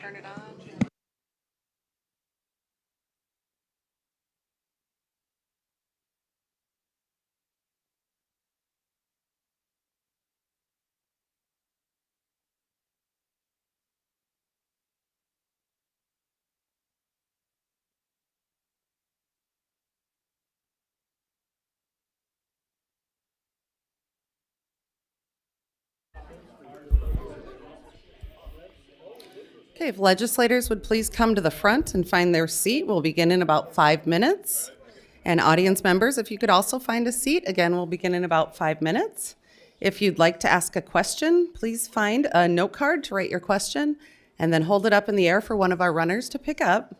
Turn it on. Okay, if legislators would please come to the front and find their seat, we'll begin in about 5 minutes. And audience members, if you could also find a seat, again, we'll begin in about 5 minutes. If you'd like to ask a question, please find a note card to write your question and then hold it up in the air for one of our runners to pick up.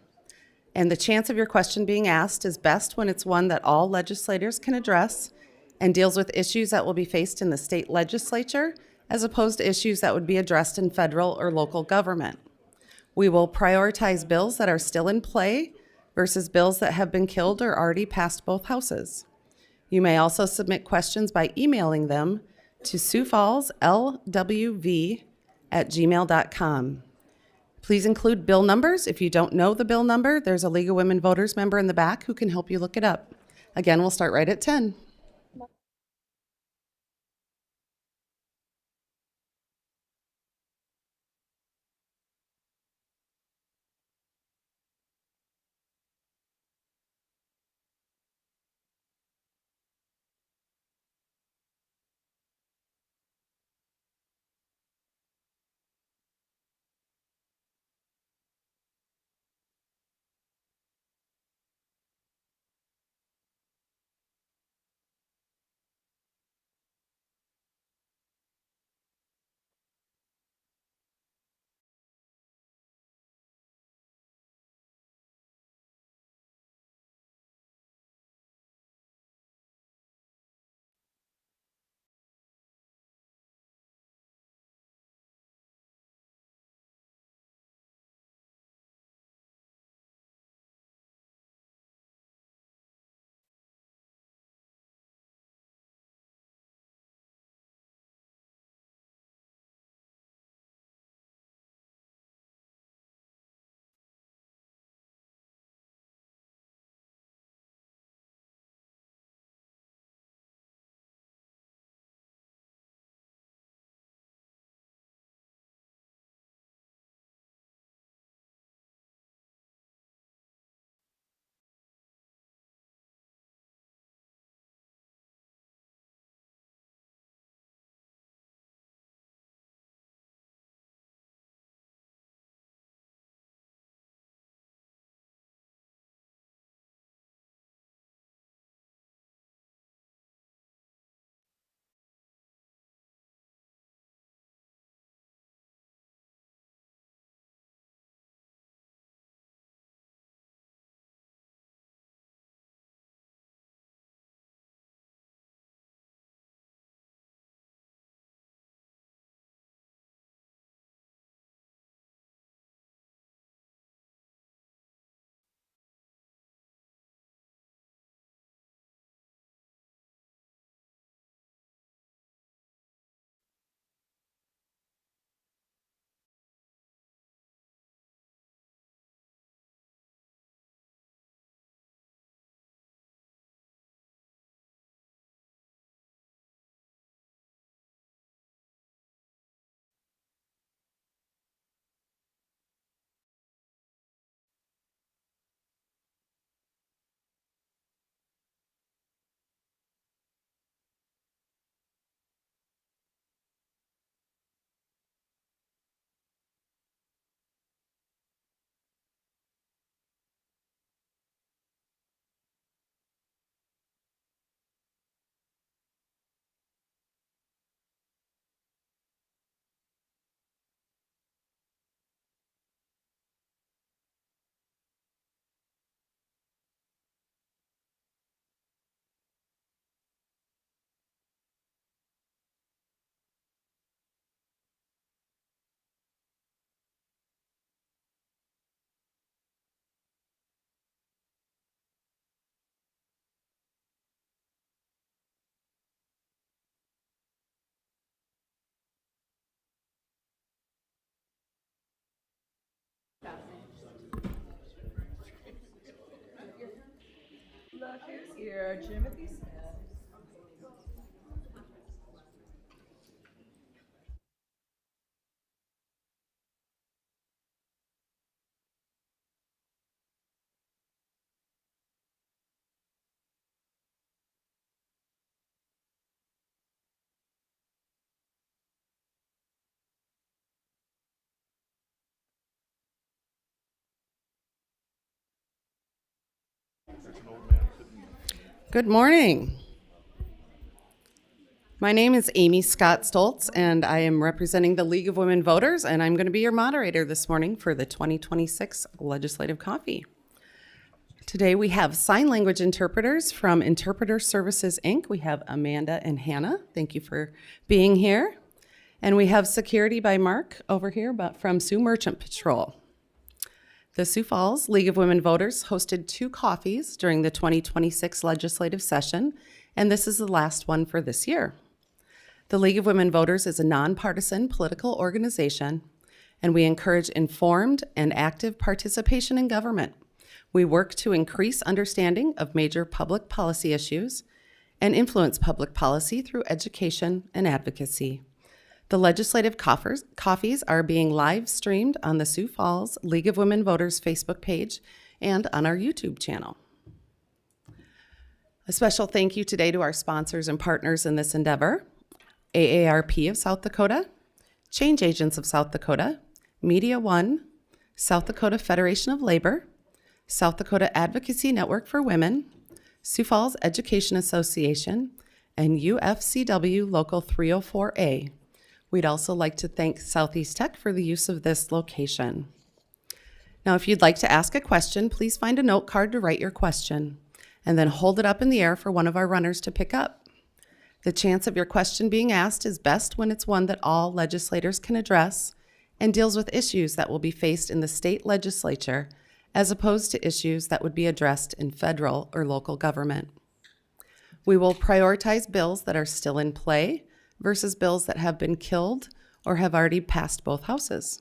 And the chance of your question being asked is best when it's one that all legislators can address and deals with issues that will be faced in the state legislature as opposed to issues that would be addressed in federal or local government. We will prioritize bills that are still in play versus bills that have been killed or already passed both houses. You may also submit questions by emailing them to SFLWV@gmail.com. Please include bill numbers. If you don't know the bill number, there's a League of Women Voters member in the back who can help you look it up. Again, we'll start right at 10. Who's here? Timothy Smith. Good morning. My name is Amy Scott Stoltz, and I am representing the League of Women Voters, and I'm going to be your moderator this morning for the 2026 Legislative Coffee. Today we have sign language interpreters from Interpreter Services, Inc. We have Amanda and Hannah. Thank you for being here. And we have security by Mark over here but from Sioux Merchant Patrol. The Sioux Falls League of Women Voters hosted 2 coffees during the 2026 legislative session, and this is the last one for this year. The League of Women Voters is a nonpartisan political organization, and we encourage informed and active participation in government. We work to increase understanding of major public policy issues and influence public policy through education and advocacy. The legislative coffees are being live streamed on the Sioux Falls League of Women Voters Facebook page and on our YouTube channel. A special thank you today to our sponsors and partners in this endeavor: AARP of South Dakota, Change Agents of South Dakota, Media One, South Dakota Federation of Labor, South Dakota Advocacy Network for Women, Sioux Falls Education Association, and UFCW Local 304A. We'd also like to thank Southeast Tech for the use of this location. Now, if you'd like to ask a question, please find a note card to write your question, and then hold it up in the air for one of our runners to pick up. The chance of your question being asked is best when it's one that all legislators can address and deals with issues that will be faced in the state legislature, as opposed to issues that would be addressed in federal or local government. We will prioritize bills that are still in play versus bills that have been killed or have already passed both houses.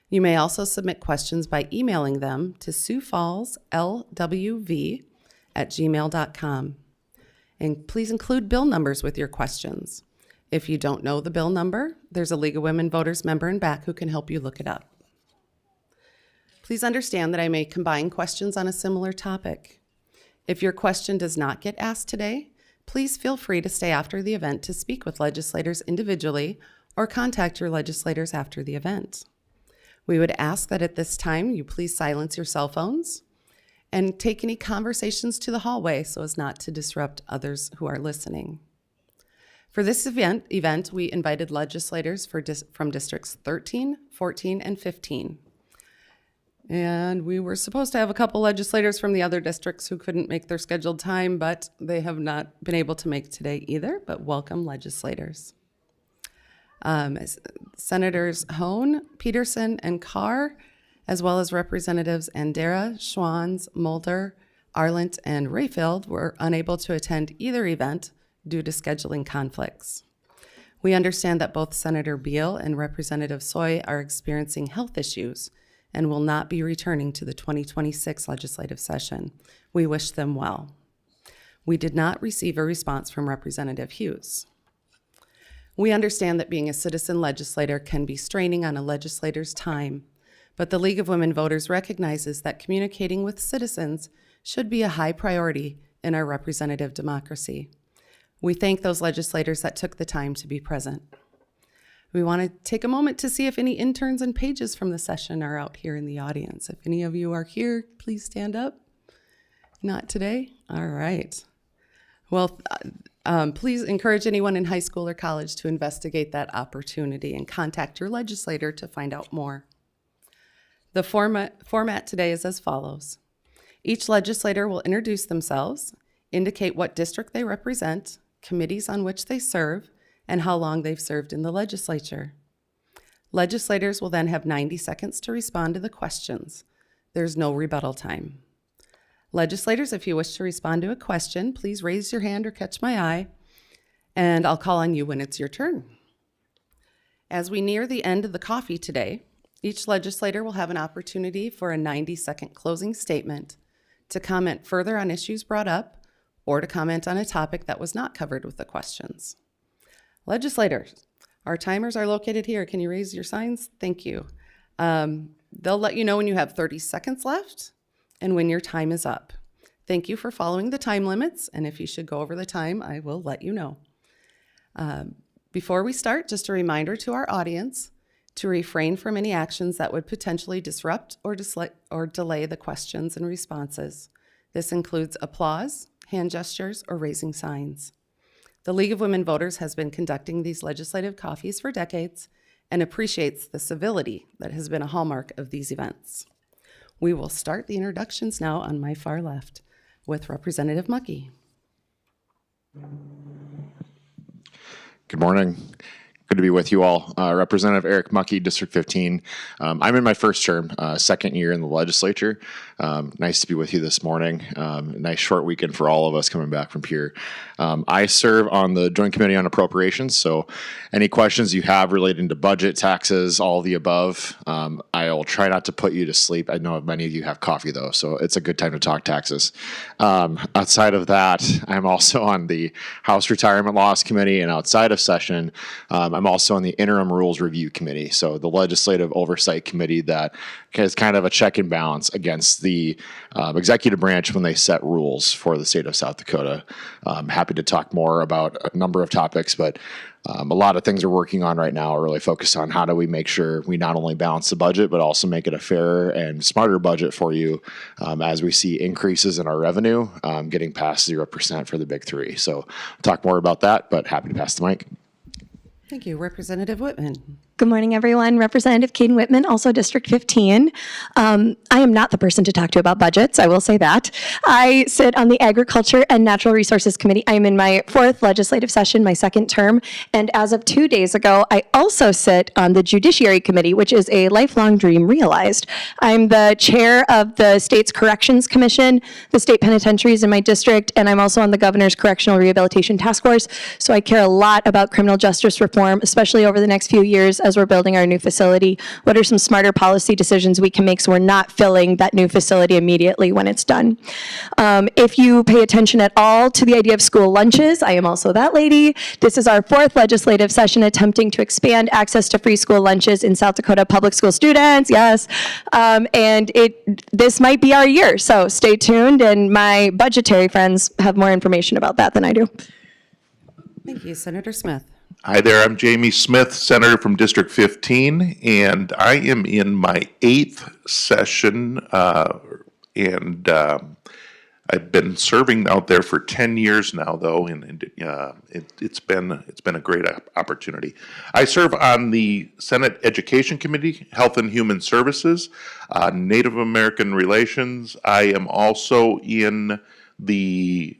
You may also submit questions by emailing them to SFLWV@gmail.com. And please include bill numbers with your questions. If you don't know the bill number, there's a League of Women Voters member in back who can help you look it up. Please understand that I may combine questions on a similar topic. If your question does not get asked today, please feel free to stay after the event to speak with legislators individually or contact your legislators after the event. We would ask that at this time you please silence your cell phones and take any conversations to the hallway so as not to disrupt others who are listening. For this event we invited legislators from districts 13, 14, and 15. And we were supposed to have a couple legislators from the other districts who couldn't make their scheduled time, but they have not been able to make today either, but welcome legislators. Senators Hone, Peterson, and Carr, as well as Representatives Andera, Schwanz, Mulder, Arlant, and Rayfield were unable to attend either event due to scheduling conflicts. We understand that both Senator Beal and Representative Soy are experiencing health issues and will not be returning to the 2026 legislative session. We wish them well. We did not receive a response from Representative Hughes. We understand that being a citizen legislator can be straining on a legislator's time, but the League of Women Voters recognizes that communicating with citizens should be a high priority in our representative democracy. We thank those legislators that took the time to be present. We want to take a moment to see if any interns and pages from the session are out here in the audience. If any of you are here, please stand up. Not today? All right. Well, please encourage anyone in high school or college to investigate that opportunity and contact your legislator to find out more. The format today is as follows. Each legislator will introduce themselves, indicate what district they represent, committees on which they serve, and how long they've served in the legislature. Legislators will then have 90 seconds to respond to the questions. There's no rebuttal time. Legislators, if you wish to respond to a question, please raise your hand or catch my eye, and I'll call on you when it's your turn. As we near the end of the coffee today, each legislator will have an opportunity for a 90-second closing statement to comment further on issues brought up, or to comment on a topic that was not covered with the questions. Legislators, our timers are located here. Can you raise your signs? Thank you. They'll let you know when you have 30 seconds left and when your time is up. Thank you for following the time limits, and if you should go over the time, I will let you know. Before we start, just a reminder to our audience to refrain from any actions that would potentially disrupt or delay the questions and responses. This includes applause, hand gestures, or raising signs. The League of Women Voters has been conducting these legislative coffees for decades and appreciates the civility that has been a hallmark of these events. We will start the introductions now on my far left with Representative Muckey. Good morning. Good to be with you all. Representative Eric Muckey, District 15. I'm in my first term, second year in the legislature. Nice to be with you this morning. Nice short weekend for all of us coming back from Pierre. I serve on the Joint Committee on Appropriations, so any questions you have relating to budget, taxes, all of the above, I will try not to put you to sleep. I know many of you have coffee though, so it's a good time to talk taxes. Outside of that, I'm also on the House Retirement Laws Committee, and outside of session, I'm also on the Interim Rules Review Committee, so the Legislative Oversight Committee that has kind of a check and balance against the executive branch when they set rules for the state of South Dakota. I'm happy to talk more about a number of topics, but a lot of things we're working on right now are really focused on how do we make sure we not only balance the budget, but also make it a fairer and smarter budget for you as we see increases in our revenue getting past 0% for the big three. So we'll talk more about that, but happy to pass the mic. Thank you. Representative Whitman. Good morning, everyone. Representative Caden Whitman, also District 15. I am not the person to talk to about budgets, I will say that. I sit on the Agriculture and Natural Resources Committee. I am in my fourth legislative session, my second term, and as of 2 days ago, I also sit on the Judiciary Committee, which is a lifelong dream realized. I'm the chair of the state's Corrections Commission, the state penitentiaries in my district, and I'm also on the Governor's Correctional Rehabilitation Task Force, so I care a lot about criminal justice reform, especially over the next few years as we're building our new facility. What are some smarter policy decisions we can make so we're not filling that new facility immediately when it's done? If you pay attention at all to the idea of school lunches, I am also that lady. This is our fourth legislative session attempting to expand access to free school lunches in South Dakota public school students, yes. This might be our year, so stay tuned, and my budgetary friends have more information about that than I do. Thank you. Senator Smith. Hi there, I'm Jamie Smith, Senator from District 15, and I am in my 8th session, and I've been serving out there for 10 years now, though, and it's been a great opportunity. I serve on the Senate Education Committee, Health and Human Services, Native American Relations. I am also in the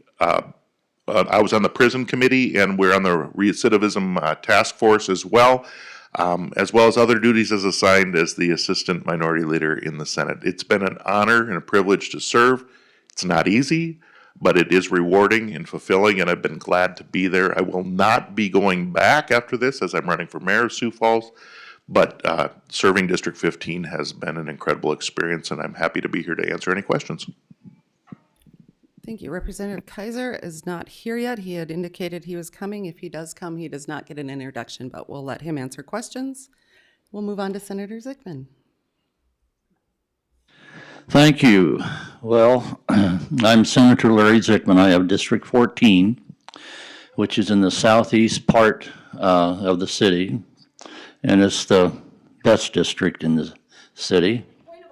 I was on the prison committee, and we're on the recidivism task force as well as other duties as assigned as the assistant minority leader in the Senate. It's been an honor and a privilege to serve. It's not easy, but it is rewarding and fulfilling, and I've been glad to be there. I will not be going back after this as I'm running for mayor of Sioux Falls, but serving District 15 has been an incredible experience, and I'm happy to be here to answer any questions. Thank you. Representative Kaiser is not here yet. He had indicated he was coming. If he does come, he does not get an introduction, but we'll let him answer questions. We'll move on to Senator Zickman. Thank you. Well, I'm Senator Larry Zickman. I have District 14, which is in the southeast part of the city, and it's the best district in the city. Point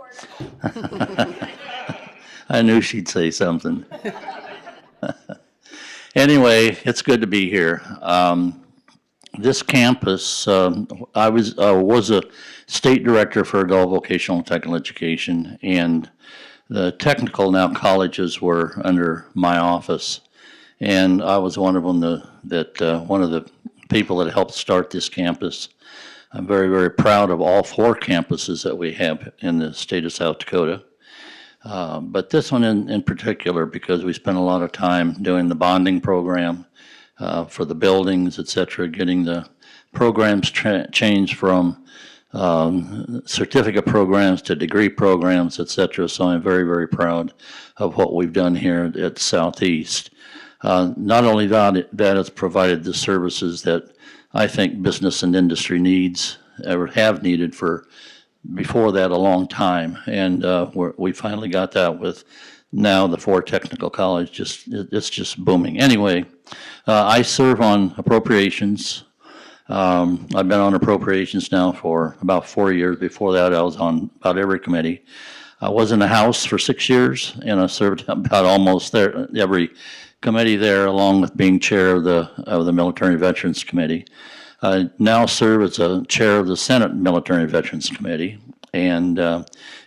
of order. I knew she'd say something. Anyway, it's good to be here. This campus, I was a state director for adult vocational and technical education, and the technical now colleges were under my office, and I was one of them one of the people that helped start this campus. I'm very, very proud of all 4 campuses that we have in the state of South Dakota. But this one in particular, because we spent a lot of time doing the bonding program for the buildings, et cetera, getting the programs changed from certificate programs to degree programs, et cetera. So I'm very, very proud of what we've done here at Southeast. Not only that, that has provided the services that I think business and industry needs, or have needed for before that a long time. And we finally got that with now the Ford Technical College. It's just booming. Anyway, I serve on appropriations. I've been on appropriations now for about 4 years. Before that, I was on about every committee. I was in the House for 6 years, and I served about almost there, every committee there, along with being chair of the Military Veterans Committee. I now serve as a chair of the Senate Military Veterans Committee, and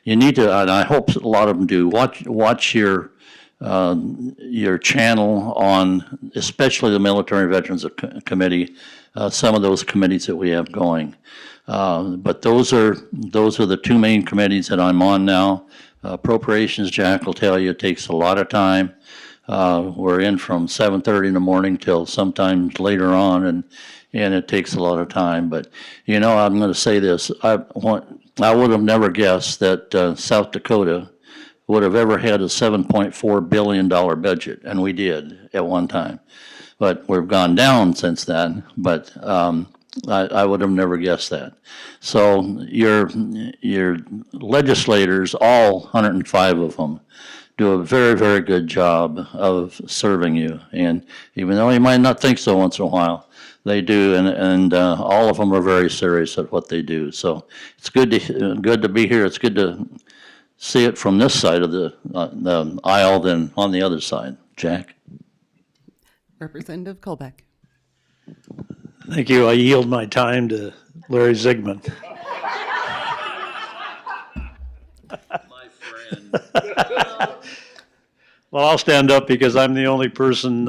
you need to, and I hope a lot of them do, watch your channel on, especially the Military Veterans Committee, some of those committees that we have going. But those are the two main committees that I'm on now. Appropriations, Jack will tell you, takes a lot of time. We're in from 7:30 in the morning till sometimes later on, and it takes a lot of time. But, you know, I'm going to say this. I would have never guessed that South Dakota would have ever had a $7.4 billion budget, and we did at one time. But we've gone down since then, but I would have never guessed that. So your legislators, all 105 of them, do a very, very good job of serving you. And even though you might not think so once in a while, they do, and all of them are very serious at what they do. So it's good to be here. It's good to see it from this side of the aisle than on the other side. Jack? Representative Colbeck. Thank you. I yield my time to Larry Zygmunt. My friend. Well, I'll stand up because I'm the only person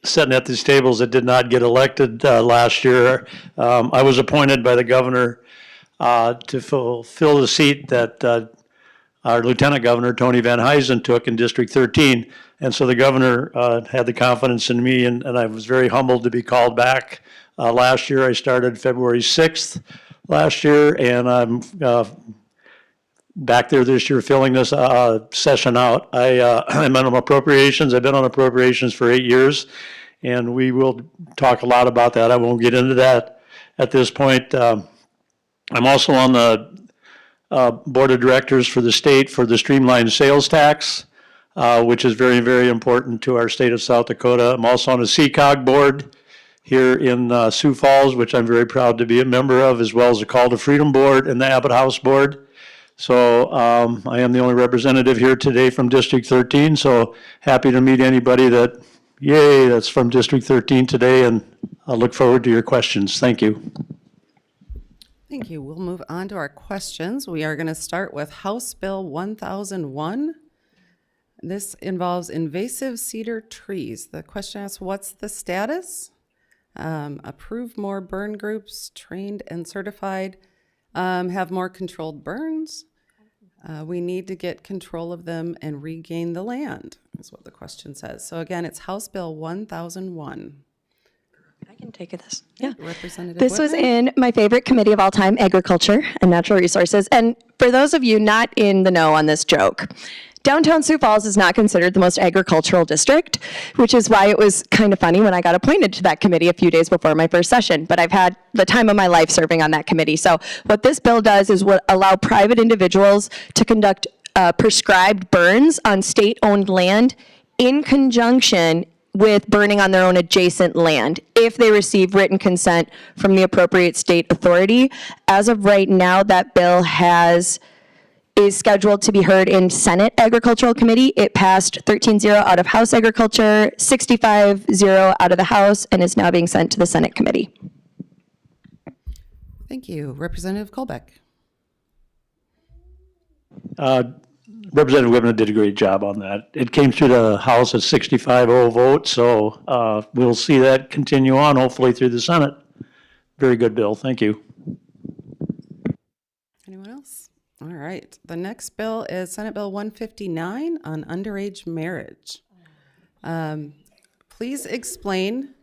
sitting at these tables that did not get elected last year. I was appointed by the governor to fill the seat that our Lieutenant Governor, Tony Van Huysen, took in District 13. And so the governor had the confidence in me, and I was very humbled to be called back. Last year, I started February 6th last year, and I'm back there this year filling this session out. I'm on appropriations. I've been on appropriations for 8 years, and we will talk a lot about that. I won't get into that at this point. I'm also on the board of directors for the state for the streamlined sales tax, which is very, very important to our state of South Dakota. I'm also on a CCOG board here in Sioux Falls, which I'm very proud to be a member of, as well as the Call to Freedom board and the Abbott House board. So I am the only representative here today from District 13, so happy to meet anybody that's from District 13 today, and I look forward to your questions. Thank you. Thank you. We'll move on to our questions. We are going to start with House Bill 1001. This involves invasive cedar trees. The question asks, what's the status? Approve more burn groups, trained and certified, have more controlled burns. We need to get control of them and regain the land, is what the question says. So again, it's House Bill 1001. I can take this. Yeah. Representative This was Whitman? in my favorite committee of all time, Agriculture and Natural Resources. And for those of you not in the know on this joke, downtown Sioux Falls is not considered the most agricultural district, which is why it was kind of funny when I got appointed to that committee a few days before my first session. But I've had the time of my life serving on that committee. So what this bill does is allow private individuals to conduct prescribed burns on state-owned land in conjunction with burning on their own adjacent land if they receive written consent from the appropriate state authority. As of right now, that bill is scheduled to be heard in Senate Agricultural Committee. It passed 13-0 out of House Agriculture, 65-0 out of the House, and is now being sent to the Senate Committee. Thank you. Representative Colbeck. Representative Whitman did a great job on that. It came through the House at 65-0 vote, so we'll see that continue on, hopefully through the Senate. Very good bill. Thank you. Anyone else? All right. The next bill is Senate Bill 159 on underage marriage. Please explain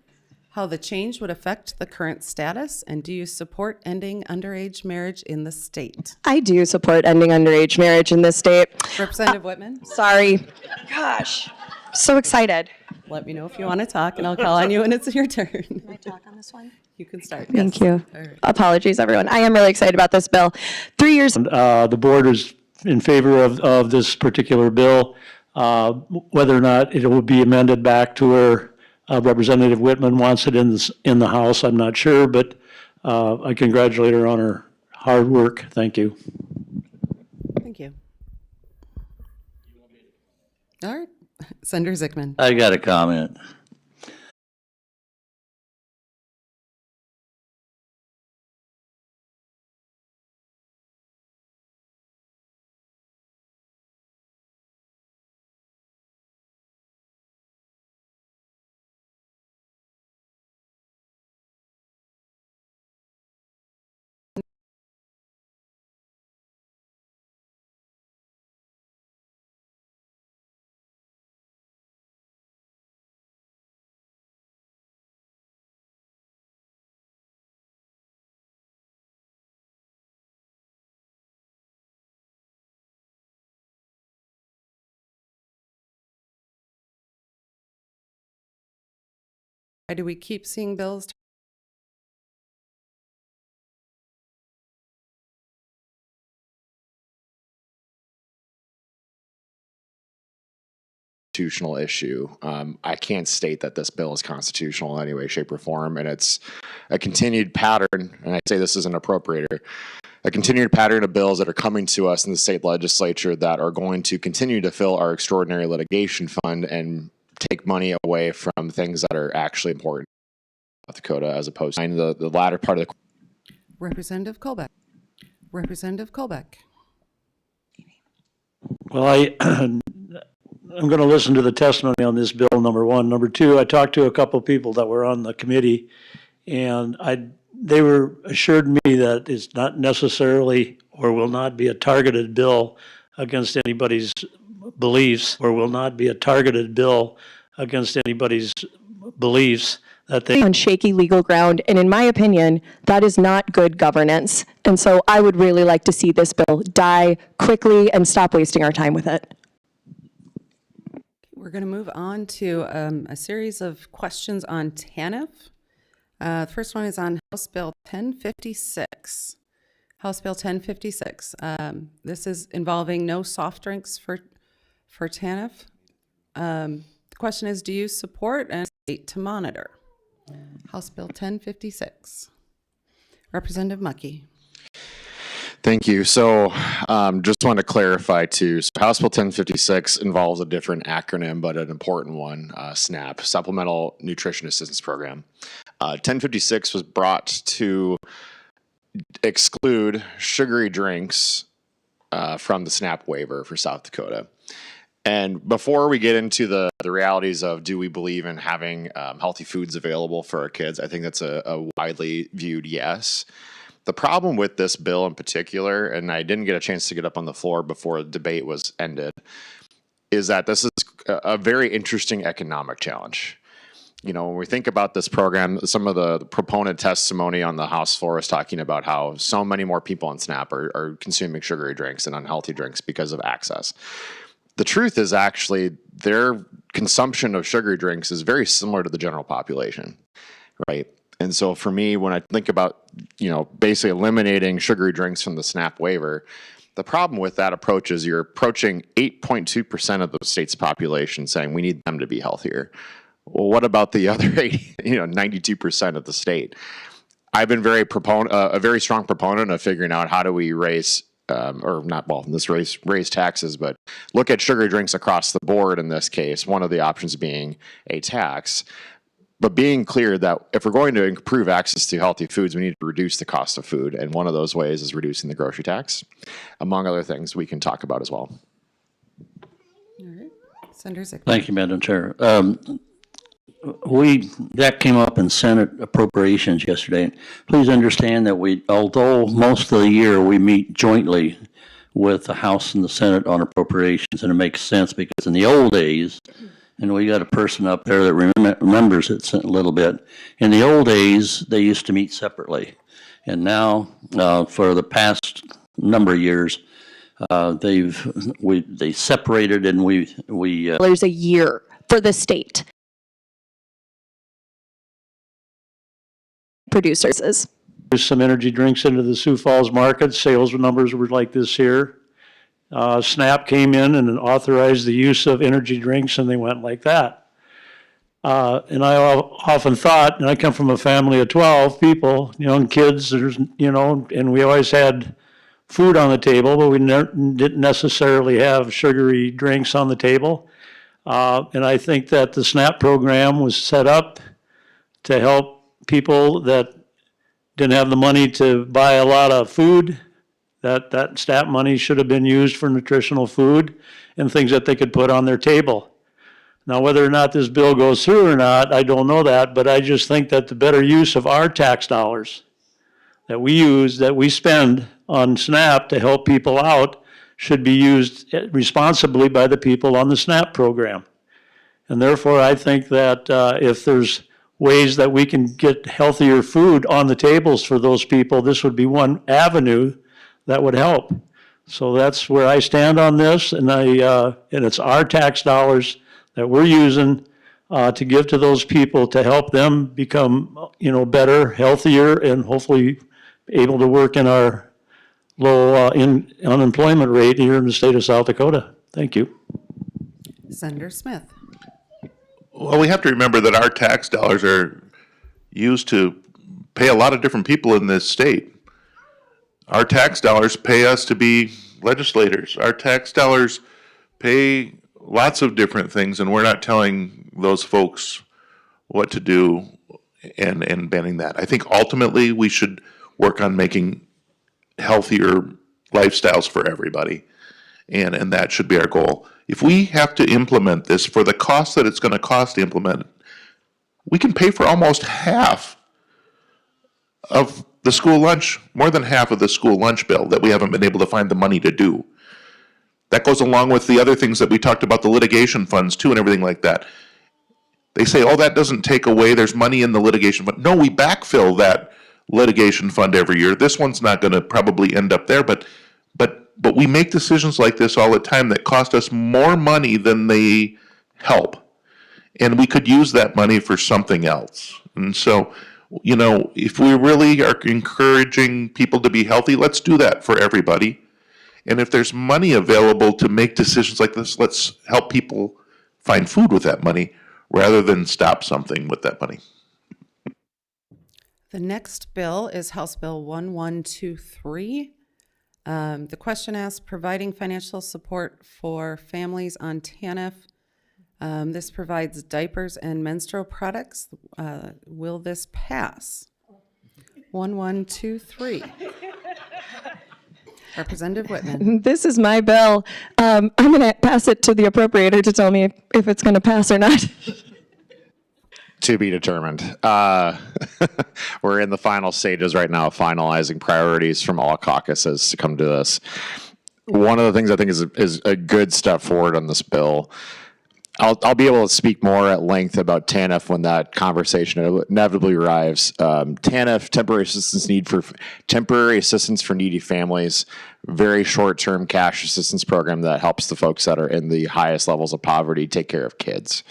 how the change would affect the current status, and do you support ending underage marriage in the state? I do support ending underage marriage in this state. Representative Whitman, Sorry. Gosh, so excited. let me know if you want to talk, and I'll call on you when it's your turn. Can I talk on this one? You can start. Thank Yes. you. All right. Apologies, everyone. I am really excited about this bill. 3 years. The board is in favor of this particular bill. Whether or not it will be amended back to where Representative Whitman wants it in the House, I'm not sure, but I congratulate her on her hard work. Thank you. Thank you. All right. Senator Zickman. I got a comment. Why do we keep seeing bills? Constitutional issue. I can't state that this bill is constitutional in any way, shape, or form, and it's a continued pattern, and I say this as an appropriator, a continued pattern of bills that are coming to us in the state legislature that are going to continue to fill our extraordinary litigation fund and take money away from things that are actually important in South Dakota, as opposed to the latter part of the. Representative Colbeck. Representative Colbeck. Well, I'm going to listen to the testimony on this bill, number one. Number two, I talked to a couple of people that were on the committee, and they were assured me that it's not necessarily or will not be a targeted bill against anybody's beliefs, or will not be a targeted bill against anybody's beliefs, that they On shaky legal ground, and in my opinion, that is not good governance. And so I would really like to see this bill die quickly and stop wasting our time with it. We're going to move on to a series of questions on TANF. The first one is on House Bill 1056. House Bill 1056. This is involving no soft drinks for TANF. The question is, do you support a state to monitor? House Bill 1056. Representative Mucky. Thank you. So just want to clarify too. So House Bill 1056 involves a different acronym, but an important one, SNAP, Supplemental Nutrition Assistance Program. 1056 was brought to exclude sugary drinks from the SNAP waiver for South Dakota. And before we get into the realities of do we believe in having healthy foods available for our kids, I think that's a widely viewed yes. The problem with this bill in particular, and I didn't get a chance to get up on the floor before the debate was ended, is that this is a very interesting economic challenge. You know, when we think about this program, some of the proponent testimony on the House floor is talking about how so many more people on SNAP are consuming sugary drinks and unhealthy drinks because of access. The truth is actually their consumption of sugary drinks is very similar to the general population, right? And so for me, when I think about, you know, basically eliminating sugary drinks from the SNAP waiver, the problem with that approach is you're approaching 8.2% of the state's population saying we need them to be healthier. Well, what about the other 92% of the state? I've been a very strong proponent of figuring out how do we raise raise taxes, but look at sugary drinks across the board in this case, one of the options being a tax. But being clear that if we're going to improve access to healthy foods, we need to reduce the cost of food. And one of those ways is reducing the grocery tax, among other things we can talk about as well. All right. Senator Zickman. Thank you, Madam Chair. That came up in Senate appropriations yesterday. Please understand that although most of the year we meet jointly with the House and the Senate on appropriations, and it makes sense because in the old days, And we got a person up there that remembers it a little bit. In the old days, they used to meet separately. And now, for the past number of years, they separated and we There's a year for the state. Producers. There's some energy drinks into the Sioux Falls market. Sales numbers were like this here. SNAP came in and authorized the use of energy drinks, and they went like that. And I often thought, and I come from a family of 12 people, young kids, and we always had food on the table, but we didn't necessarily have sugary drinks on the table. And I think that the SNAP program was set up to help people that didn't have the money to buy a lot of food. That SNAP money should have been used for nutritional food and things that they could put on their table. Now, whether or not this bill goes through or not, I don't know that, but I just think that the better use of our tax dollars that we use, that we spend on SNAP to help people out, should be used responsibly by the people on the SNAP program. And therefore, I think that if there's ways that we can get healthier food on the tables for those people, this would be one avenue that would help. So that's where I stand on this, and it's our tax dollars that we're using to give to those people to help them become, better, healthier, and hopefully able to work in our low unemployment rate here in the state of South Dakota. Thank you. Senator Smith. Well, we have to remember that our tax dollars are used to pay a lot of different people in this state. Our tax dollars pay us to be legislators. Our tax dollars pay lots of different things, and we're not telling those folks what to do and banning that. I think ultimately we should work on making healthier lifestyles for everybody, and that should be our goal. If we have to implement this for the cost that it's going to cost to implement it, we can pay for almost half of the school lunch, more than half of the school lunch bill that we haven't been able to find the money to do. That goes along with the other things that we talked about, the litigation funds too and everything like that. They say, oh, that doesn't take away, there's money in the litigation fund. No, we backfill that litigation fund every year. This one's not going to probably end up there, but we make decisions like this all the time that cost us more money than they help. And we could use that money for something else. And so, if we really are encouraging people to be healthy, let's do that for everybody. And if there's money available to make decisions like this, let's help people find food with that money rather than stop something with that money. The next bill is House Bill 1123. The question asks, providing financial support for families on TANF. This provides diapers and menstrual products. Will this pass? 1123. Representative Whitman. This is my bill. I'm going to pass it to the appropriator to tell me if it's going to pass or not. To be determined. We're in the final stages right now, finalizing priorities from all caucuses to come to this. One of the things I think is a good step forward on this bill. I'll be able to speak more at length about TANF when that conversation inevitably arrives. TANF, temporary assistance for needy families, very short-term cash assistance program that helps the folks that are in the highest levels of poverty take care of kids.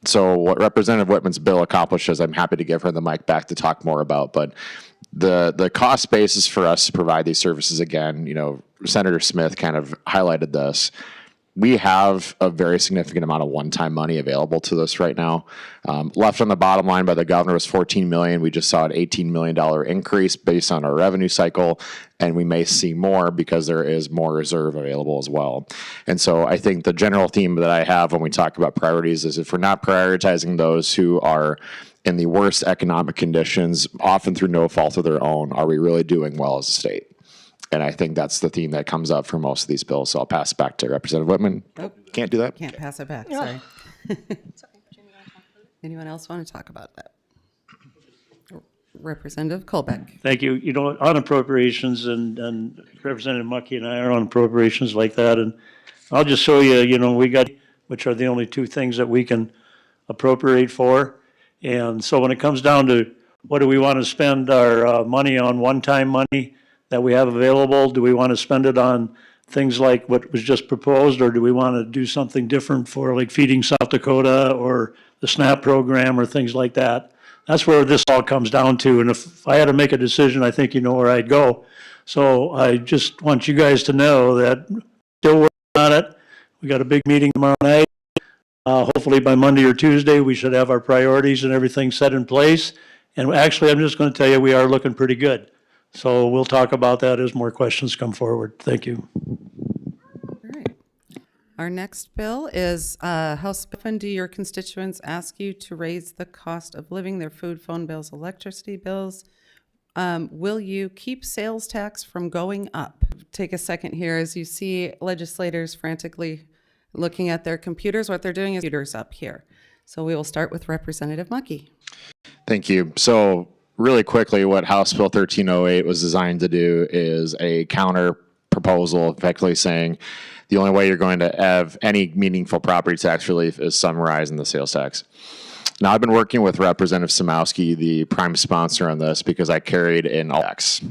So what Representative Whitman's bill accomplishes, I'm happy to give her the mic back to talk more about, but the cost basis for us to provide these services, again, Senator Smith kind of highlighted this. We have a very significant amount of one-time money available to us right now. Left on the bottom line by the governor was $14 million. We just saw an $18 million increase based on our revenue cycle, and we may see more because there is more reserve available as well. And so I think the general theme that I have when we talk about priorities is if we're not prioritizing those who are in the worst economic conditions, often through no fault of their own, are we really doing well as a state? And I think that's the theme that comes up for most of these bills. So I'll pass it back to Representative Whitman. Nope. Can't do that? Can't pass it back, sorry. Anyone else want to talk about that? Representative Colbeck. Thank you. On appropriations, and Representative Mucky and I are on appropriations like that. And I'll just show you, we got which are the only two things that we can appropriate for. And so when it comes down to what do we want to spend our money on, one-time money that we have available, do we want to spend it on things like what was just proposed, or do we want to do something different for like Feeding South Dakota or the SNAP program or things like that? That's where this all comes down to. And if I had to make a decision, I think you know where I'd go. So I just want you guys to know that still working on it. We got a big meeting tomorrow night. Hopefully by Monday or Tuesday, we should have our priorities and everything set in place. And actually, I'm just going to tell you, we are looking pretty good. So we'll talk about that as more questions come forward. Thank you. All right. Our next bill is House Bill. Do your constituents ask you to raise the cost of living, their food, phone bills, electricity bills? Will you keep sales tax from going up? Take a second here as you see legislators frantically looking at their computers. What they're doing is computers up here. So we will start with Representative Mucky. Thank you. So really quickly, what House Bill 1308 was designed to do is a counter proposal, effectively saying the only way you're going to have any meaningful property tax relief is some rise in the sales tax. Now, I've been working with Representative Samowski, the prime sponsor on this, because I carried in all tax.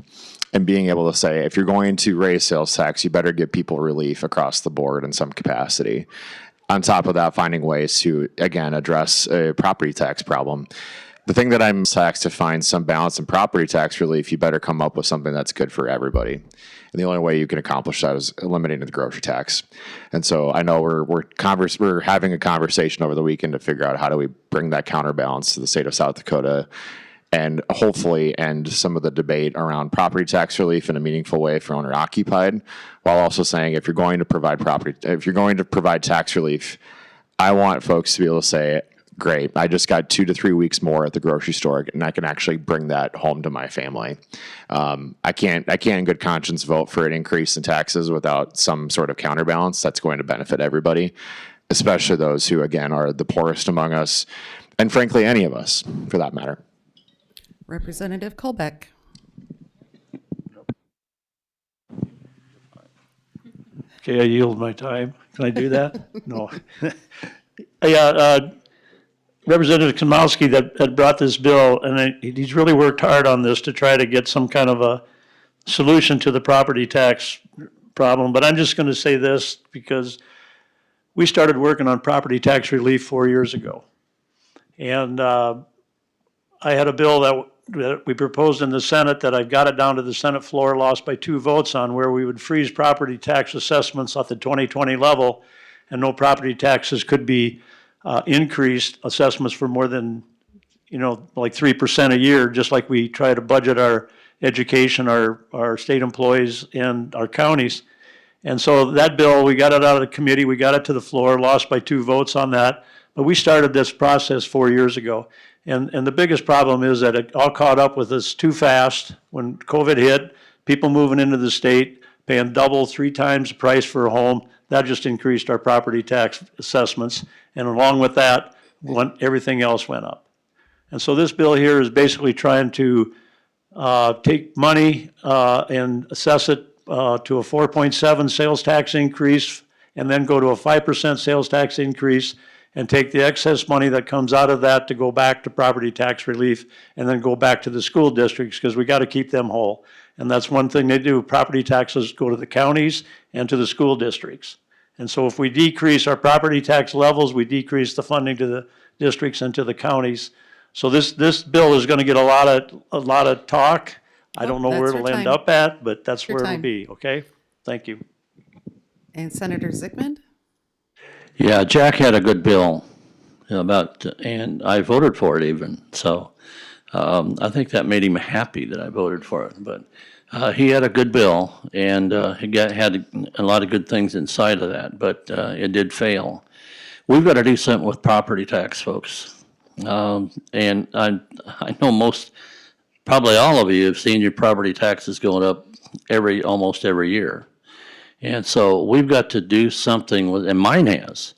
And being able to say, if you're going to raise sales tax, you better give people relief across the board in some capacity. On top of that, finding ways to, again, address a property tax problem. The thing that I'm taxed to find some balance in property tax relief, you better come up with something that's good for everybody. And the only way you can accomplish that is eliminating the grocery tax. And so I know we're having a conversation over the weekend to figure out how do we bring that counterbalance to the state of South Dakota and hopefully end some of the debate around property tax relief in a meaningful way for owner occupied, while also saying if you're going to provide tax relief, I want folks to be able to say, great, I just got 2 to 3 weeks more at the grocery store, and I can actually bring that home to my family. I can't in good conscience vote for an increase in taxes without some sort of counterbalance that's going to benefit everybody, especially those who, again, are the poorest among us, and frankly, any of us, for that matter. Representative Colbeck. Okay, I yield my time. Can I do that? No. Yeah, Representative Kamowski that brought this bill, and he's really worked hard on this to try to get some kind of a solution to the property tax problem. But I'm just going to say this because we started working on property tax relief 4 years ago. And I had a bill that we proposed in the Senate that I got it down to the Senate floor, lost by 2 votes on, where we would freeze property tax assessments at the 2020 level, and no property taxes could be increased assessments for more than, like 3% a year, just like we try to budget our education, our state employees, and our counties. And so that bill, we got it out of the committee, we got it to the floor, lost by 2 votes on that. But we started this process 4 years ago. And the biggest problem is that it all caught up with us too fast. When COVID hit, people moving into the state, paying double, 3 times the price for a home, that just increased our property tax assessments. And along with that, everything else went up. And so this bill here is basically trying to take money and assess it to a 4.7 sales tax increase, and then go to a 5% sales tax increase, and take the excess money that comes out of that to go back to property tax relief, and then go back to the school districts, because we got to keep them whole. And that's one thing they do. Property taxes go to the counties and to the school districts. And so if we decrease our property tax levels, we decrease the funding to the districts and to the counties. So this bill is going to get a lot of talk. I don't know where it'll end up at, but that's where it'll be, okay? Thank you. And Senator Zygmunt? Yeah, Jack had a good bill and I voted for it even. So I think that made him happy that I voted for it. But he had a good bill, and he had a lot of good things inside of that, but it did fail. We've got to do something with property tax, folks. And I know probably all of you have seen your property taxes going up almost every year. And so we've got to do something with, and mine has.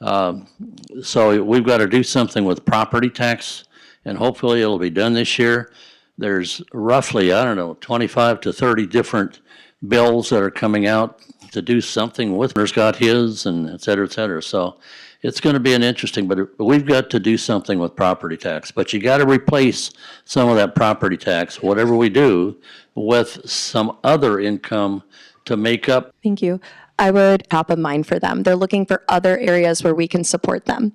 So we've got to do something with property tax, and hopefully it'll be done this year. There's roughly, 25 to 30 different bills that are coming out to do something with. There's got his and et cetera, et cetera. So it's going to be an interesting, but we've got to do something with property tax. But you got to replace some of that property tax, whatever we do, with some other income to make up. Thank you. I would top of mind for them. They're looking for other areas where we can support them.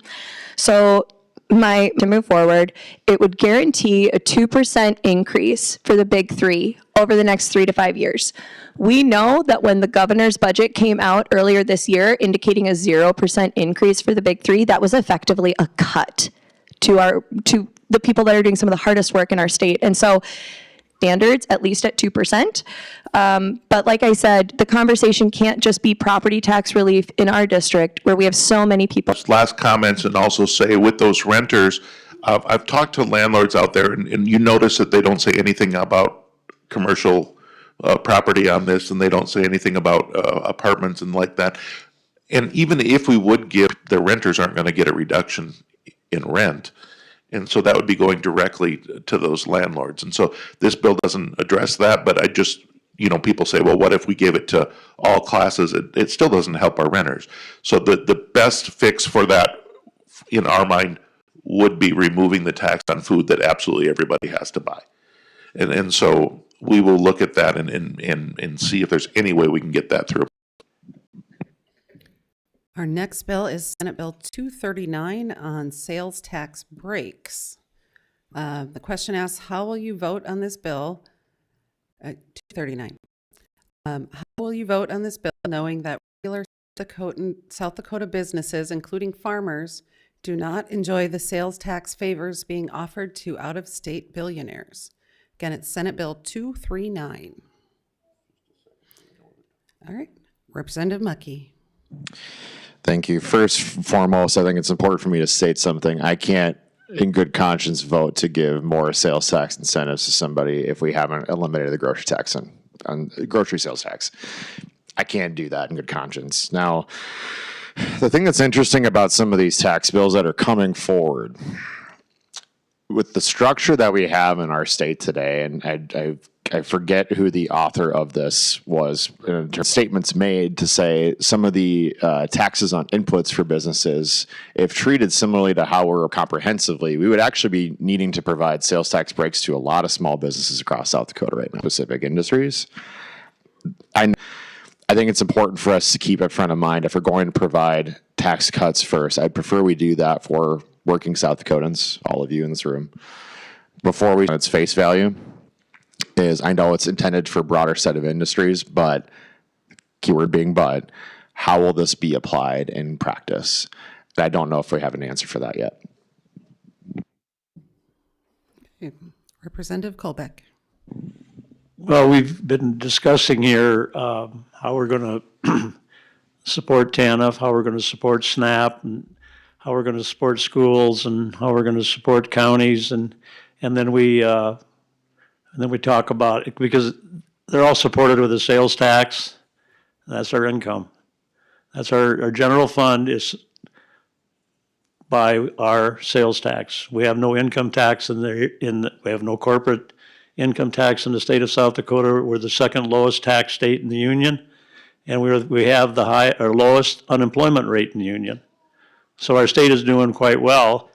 So to move forward, it would guarantee a 2% increase for the big three over the next 3 to 5 years. We know that when the governor's budget came out earlier this year indicating a 0% increase for the big three, that was effectively a cut to the people that are doing some of the hardest work in our state. And so standards, at least at 2%. But like I said, the conversation can't just be property tax relief in our district where we have so many people. Last comments, and also say with those renters, I've talked to landlords out there, and you notice that they don't say anything about commercial property on this, and they don't say anything about apartments and like that. And even if we would give, the renters aren't going to get a reduction in rent. And so that would be going directly to those landlords. And so this bill doesn't address that, but I just, people say, well, what if we gave it to all classes? It still doesn't help our renters. So the best fix for that, in our mind, would be removing the tax on food that absolutely everybody has to buy. And so we will look at that and see if there's any way we can get that through. Our next bill is Senate Bill 239 on sales tax breaks. The question asks, how will you vote on this bill? 239. How will you vote on this bill knowing that regular South Dakota businesses, including farmers, do not enjoy the sales tax favors being offered to out-of-state billionaires? Again, it's Senate Bill 239. All right, Representative Mucky. Thank you. First and foremost, I think it's important for me to state something. I can't, in good conscience, vote to give more sales tax incentives to somebody if we haven't eliminated the grocery tax on grocery sales tax. I can't do that in good conscience. Now, the thing that's interesting about some of these tax bills that are coming forward, with the structure that we have in our state today, and I forget who the author of this was, statements made to say some of the taxes on inputs for businesses, if treated similarly to how we're comprehensively, we would actually be needing to provide sales tax breaks to a lot of small businesses across South Dakota right now, specific industries. I think it's important for us to keep it front of mind. If we're going to provide tax cuts first, I'd prefer we do that for working South Dakotans, all of you in this room, before we, its face value. Is I know it's intended for a broader set of industries, but keyword being but, how will this be applied in practice? I don't know if we have an answer for that yet. Okay. Representative Colbeck. Well, we've been discussing here how we're going to support TANF, how we're going to support SNAP, and how we're going to support schools, and how we're going to support counties, and then we talk about it because they're all supported with a sales tax. That's our income. That's our general fund is by our sales tax. We have no income tax we have no corporate income tax in the state of South Dakota. We're the second lowest tax state in the union, and we have the lowest unemployment rate in the union. So our state is doing quite well.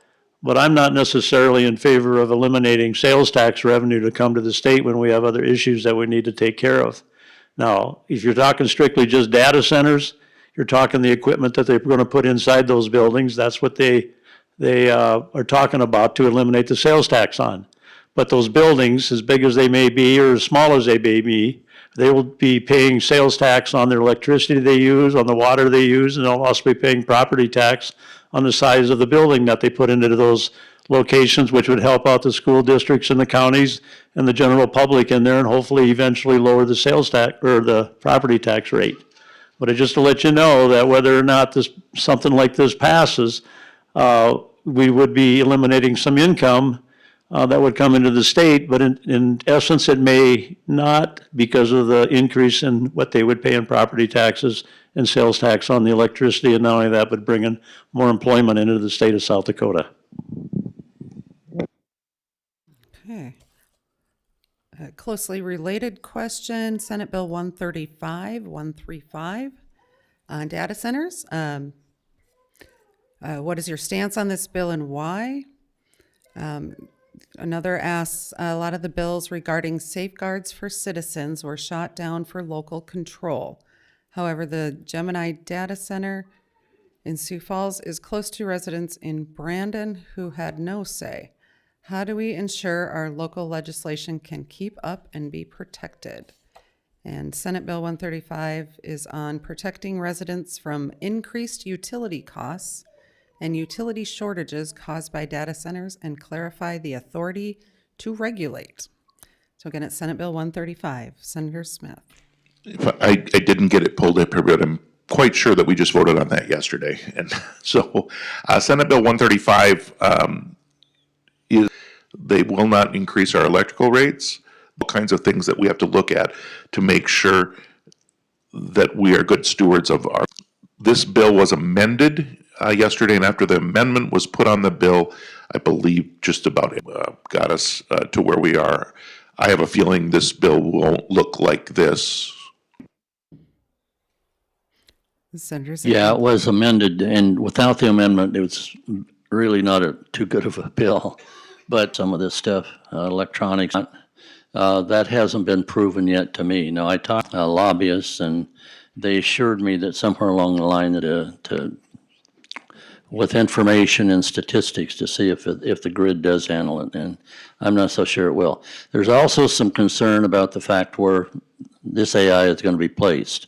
But I'm not necessarily in favor of eliminating sales tax revenue to come to the state when we have other issues that we need to take care of. Now, if you're talking strictly just data centers, you're talking the equipment that they're going to put inside those buildings. That's what they are talking about to eliminate the sales tax on. But those buildings, as big as they may be or as small as they may be, they will be paying sales tax on their electricity they use, on the water they use, and they'll also be paying property tax on the size of the building that they put into those locations, which would help out the school districts and the counties and the general public in there, and hopefully eventually lower the sales tax or the property tax rate. But just to let you know that whether or not something like this passes, we would be eliminating some income that would come into the state, but in essence, it may not because of the increase in what they would pay in property taxes and sales tax on the electricity, and not only that, but bringing more employment into the state of South Dakota. Okay. A closely related question, Senate Bill 135 on data centers. What is your stance on this bill and why? Another asks, a lot of the bills regarding safeguards for citizens were shot down for local control. However, the Gemini data center in Sioux Falls is close to residents in Brandon who had no say. How do we ensure our local legislation can keep up and be protected? And Senate Bill 135 is on protecting residents from increased utility costs and utility shortages caused by data centers and clarify the authority to regulate. So again, it's Senate Bill 135. Senator Smith. I didn't get it pulled up here, but I'm quite sure that we just voted on that yesterday. And so Senate Bill 135 is they will not increase our electrical rates, all kinds of things that we have to look at to make sure that we are good stewards of our. This bill was amended yesterday, and after the amendment was put on the bill, I believe just about got us to where we are. I have a feeling this bill won't look like this. Senator Yeah, it was amended, and without the amendment, it was really not too good of a bill. But some of this stuff, electronics, that hasn't been proven yet to me. Now, I talked to lobbyists, and they assured me that somewhere along the line that with information and statistics to see if the grid does handle it, and I'm not so sure it will. There's also some concern about the fact where this AI is going to be placed.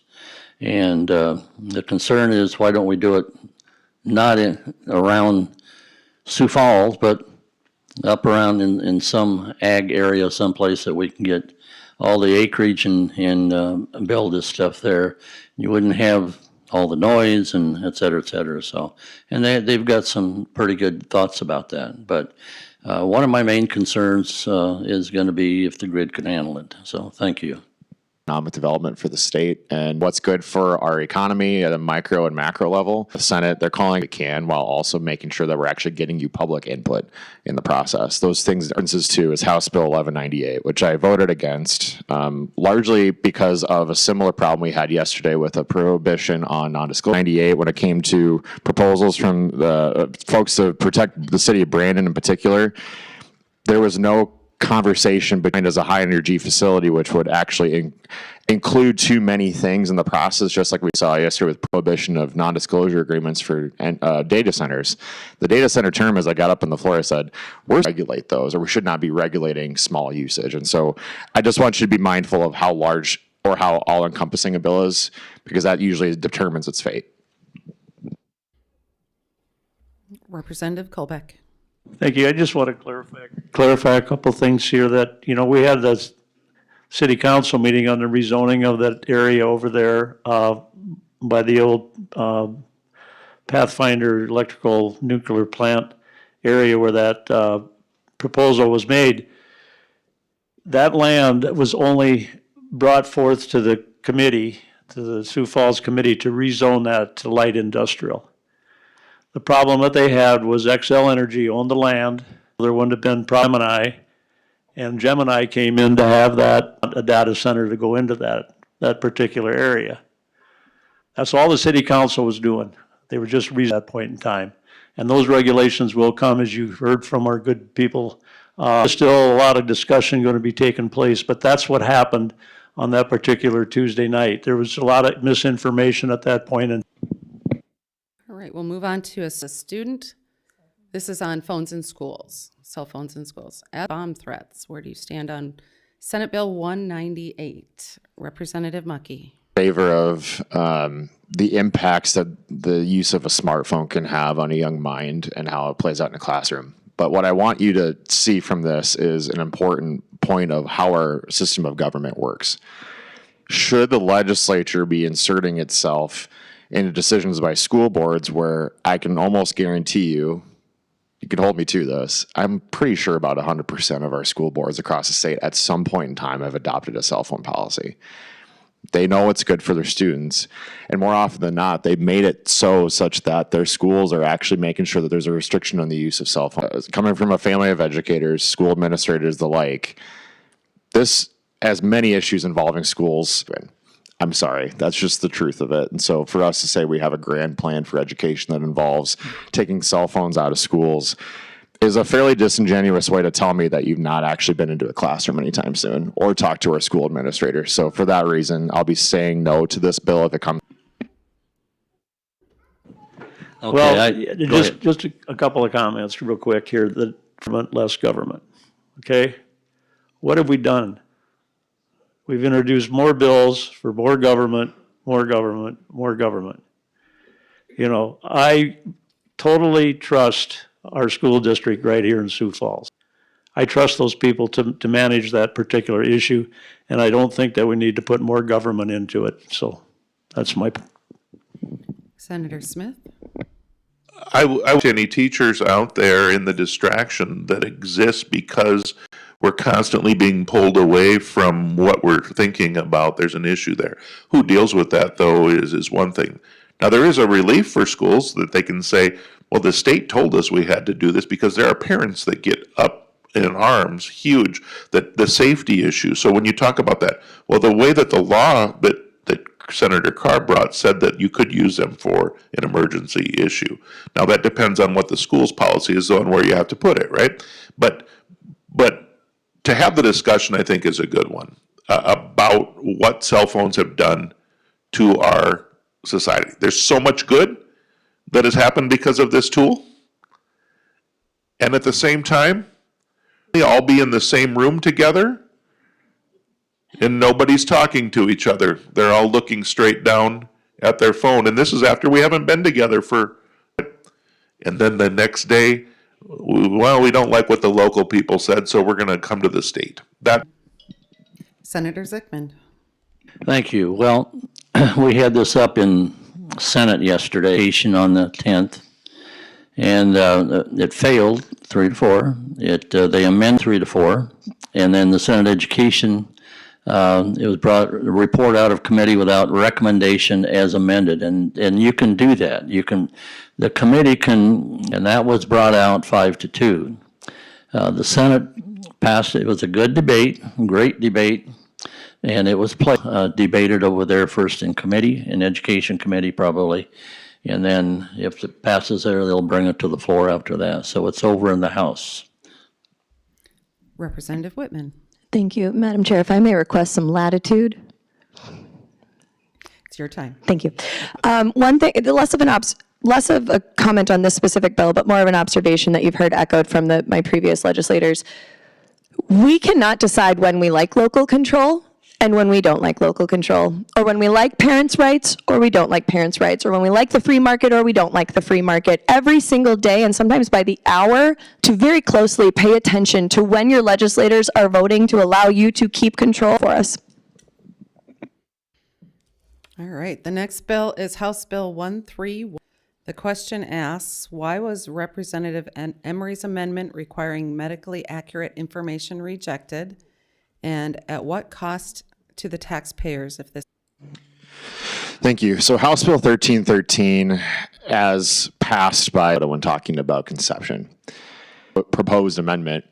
And the concern is, why don't we do it not around Sioux Falls, but up around in some ag area, someplace that we can get all the acreage and build this stuff there. You wouldn't have all the noise and et cetera, et cetera. So, and they've got some pretty good thoughts about that. But one of my main concerns is going to be if the grid can handle it. So thank you. Economic development for the state and what's good for our economy at a micro and macro level. The Senate, they're calling it can while also making sure that we're actually getting you public input in the process. Those things, differences too, is House Bill 1198, which I voted against largely because of a similar problem we had yesterday with a prohibition on non-disclosure. 98 when it came to proposals from the folks to protect the city of Brandon in particular, there was no conversation between as a high energy facility, which would actually include too many things in the process, just like we saw yesterday with prohibition of non-disclosure agreements for data centers. The data center term, as I got up on the floor, I said, we're regulate those, or we should not be regulating small usage. And so I just want you to be mindful of how large or how all-encompassing a bill is, because that usually determines its fate. Representative Colbeck. Thank you. I just want to clarify a couple of things here that, we had this city council meeting on the rezoning of that area over there by the old Pathfinder electrical nuclear plant area where that proposal was made. That land was only brought forth to the committee, to the Sioux Falls committee, to rezone that to light industrial. The problem that they had was XL Energy owned the land. There wouldn't have been Gemini, and Gemini came in to have that a data center to go into that particular area. That's all the city council was doing. They were just at that point in time. And those regulations will come, as you heard from our good people. There's still a lot of discussion going to be taking place, but that's what happened on that particular Tuesday night. There was a lot of misinformation at that point. All right, we'll move on to a student. This is on phones in schools, cell phones in schools. Bomb threats, where do you stand on Senate Bill 198? Representative Mucky. Favor of the impacts that the use of a smartphone can have on a young mind and how it plays out in a classroom. But what I want you to see from this is an important point of how our system of government works. Should the legislature be inserting itself into decisions by school boards where I can almost guarantee you can hold me to this, I'm pretty sure about 100% of our school boards across the state at some point in time have adopted a cell phone policy. They know it's good for their students, and more often than not, they've made it such that their schools are actually making sure that there's a restriction on the use of cell phones. Coming from a family of educators, school administrators, the like, this has many issues involving schools. I'm sorry, that's just the truth of it. And so for us to say we have a grand plan for education that involves taking cell phones out of schools is a fairly disingenuous way to tell me that you've not actually been into a classroom anytime soon or talked to our school administrator. So for that reason, I'll be saying no to this bill if it comes. Okay, Well, go ahead. just a couple of comments real quick here, the government, less government, okay? What have we done? We've introduced more bills for more government, more government, more government. You know, I totally trust our school district right here in Sioux Falls. I trust those people to manage that particular issue, and I don't think that we need to put more government into it. So that's my. Senator Smith? I would say any teachers out there in the distraction that exists because we're constantly being pulled away from what we're thinking about. There's an issue there. Who deals with that, though, is one thing. Now, there is a relief for schools that they can say, well, the state told us we had to do this, because there are parents that get up in arms, huge, that the safety issue. So when you talk about that, well, the way that the law that Senator Carr brought said that you could use them for an emergency issue. Now, that depends on what the school's policy is on where you have to put it, right? But to have the discussion, I think, is a good one about what cell phones have done to our society. There's so much good that has happened because of this tool. And at the same time, they all be in the same room together and nobody's talking to each other. They're all looking straight down at their phone. And this is after we haven't been together for, and then the next day, well, we don't like what the local people said, so we're going to come to the state. That. Senator Zickman? Thank you. Well, we had this up in Senate yesterday, on the 10th, and it failed 3-4. They amended 3-4, and then the Senate Education, it was brought a report out of committee without recommendation as amended, and you can do that. The committee can, and that was brought out 5-2. The Senate passed it. It was a good debate, great debate. And it was debated over there first in committee, in Education Committee probably. And then if it passes there, they'll bring it to the floor after that. So it's over in the House. Representative Whitman? Thank you. Madam Chair, if I may request some latitude. It's your time. Thank you. One thing, less of a comment on this specific bill, but more of an observation that you've heard echoed from my previous legislators. We cannot decide when we like local control and when we don't like local control, or when we like parents' rights or we don't like parents' rights, or when we like the free market or we don't like the free market. Every single day, and sometimes by the hour, to very closely pay attention to when your legislators are voting to allow you to keep control for us. All right, the next bill is House Bill 131. The question asks, why was Representative Emery's amendment requiring medically accurate information rejected? And at what cost to the taxpayers if this? Thank you. So House Bill 1313, as passed by when talking about conception, proposed amendment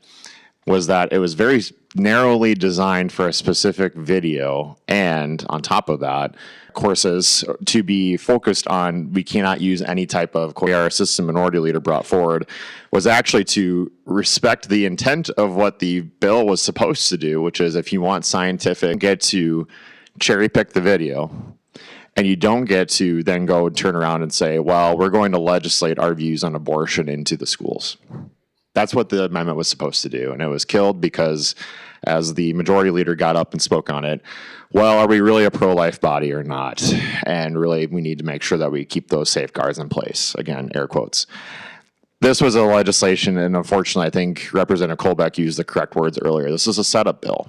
was that it was very narrowly designed for a specific video, and on top of that, courses to be focused on, we cannot use any type of, our assistant minority leader brought forward, was actually to respect the intent of what the bill was supposed to do, which is if you want scientific, get to cherry pick the video, and you don't get to then go and turn around and say, well, we're going to legislate our views on abortion into the schools. That's what the amendment was supposed to do, and it was killed because as the majority leader got up and spoke on it, well, are we really a pro-life body or not? And really, we need to make sure that we keep those safeguards in place. Again, air quotes. This was a legislation, and unfortunately, I think Representative Colbeck used the correct words earlier. This is a setup bill.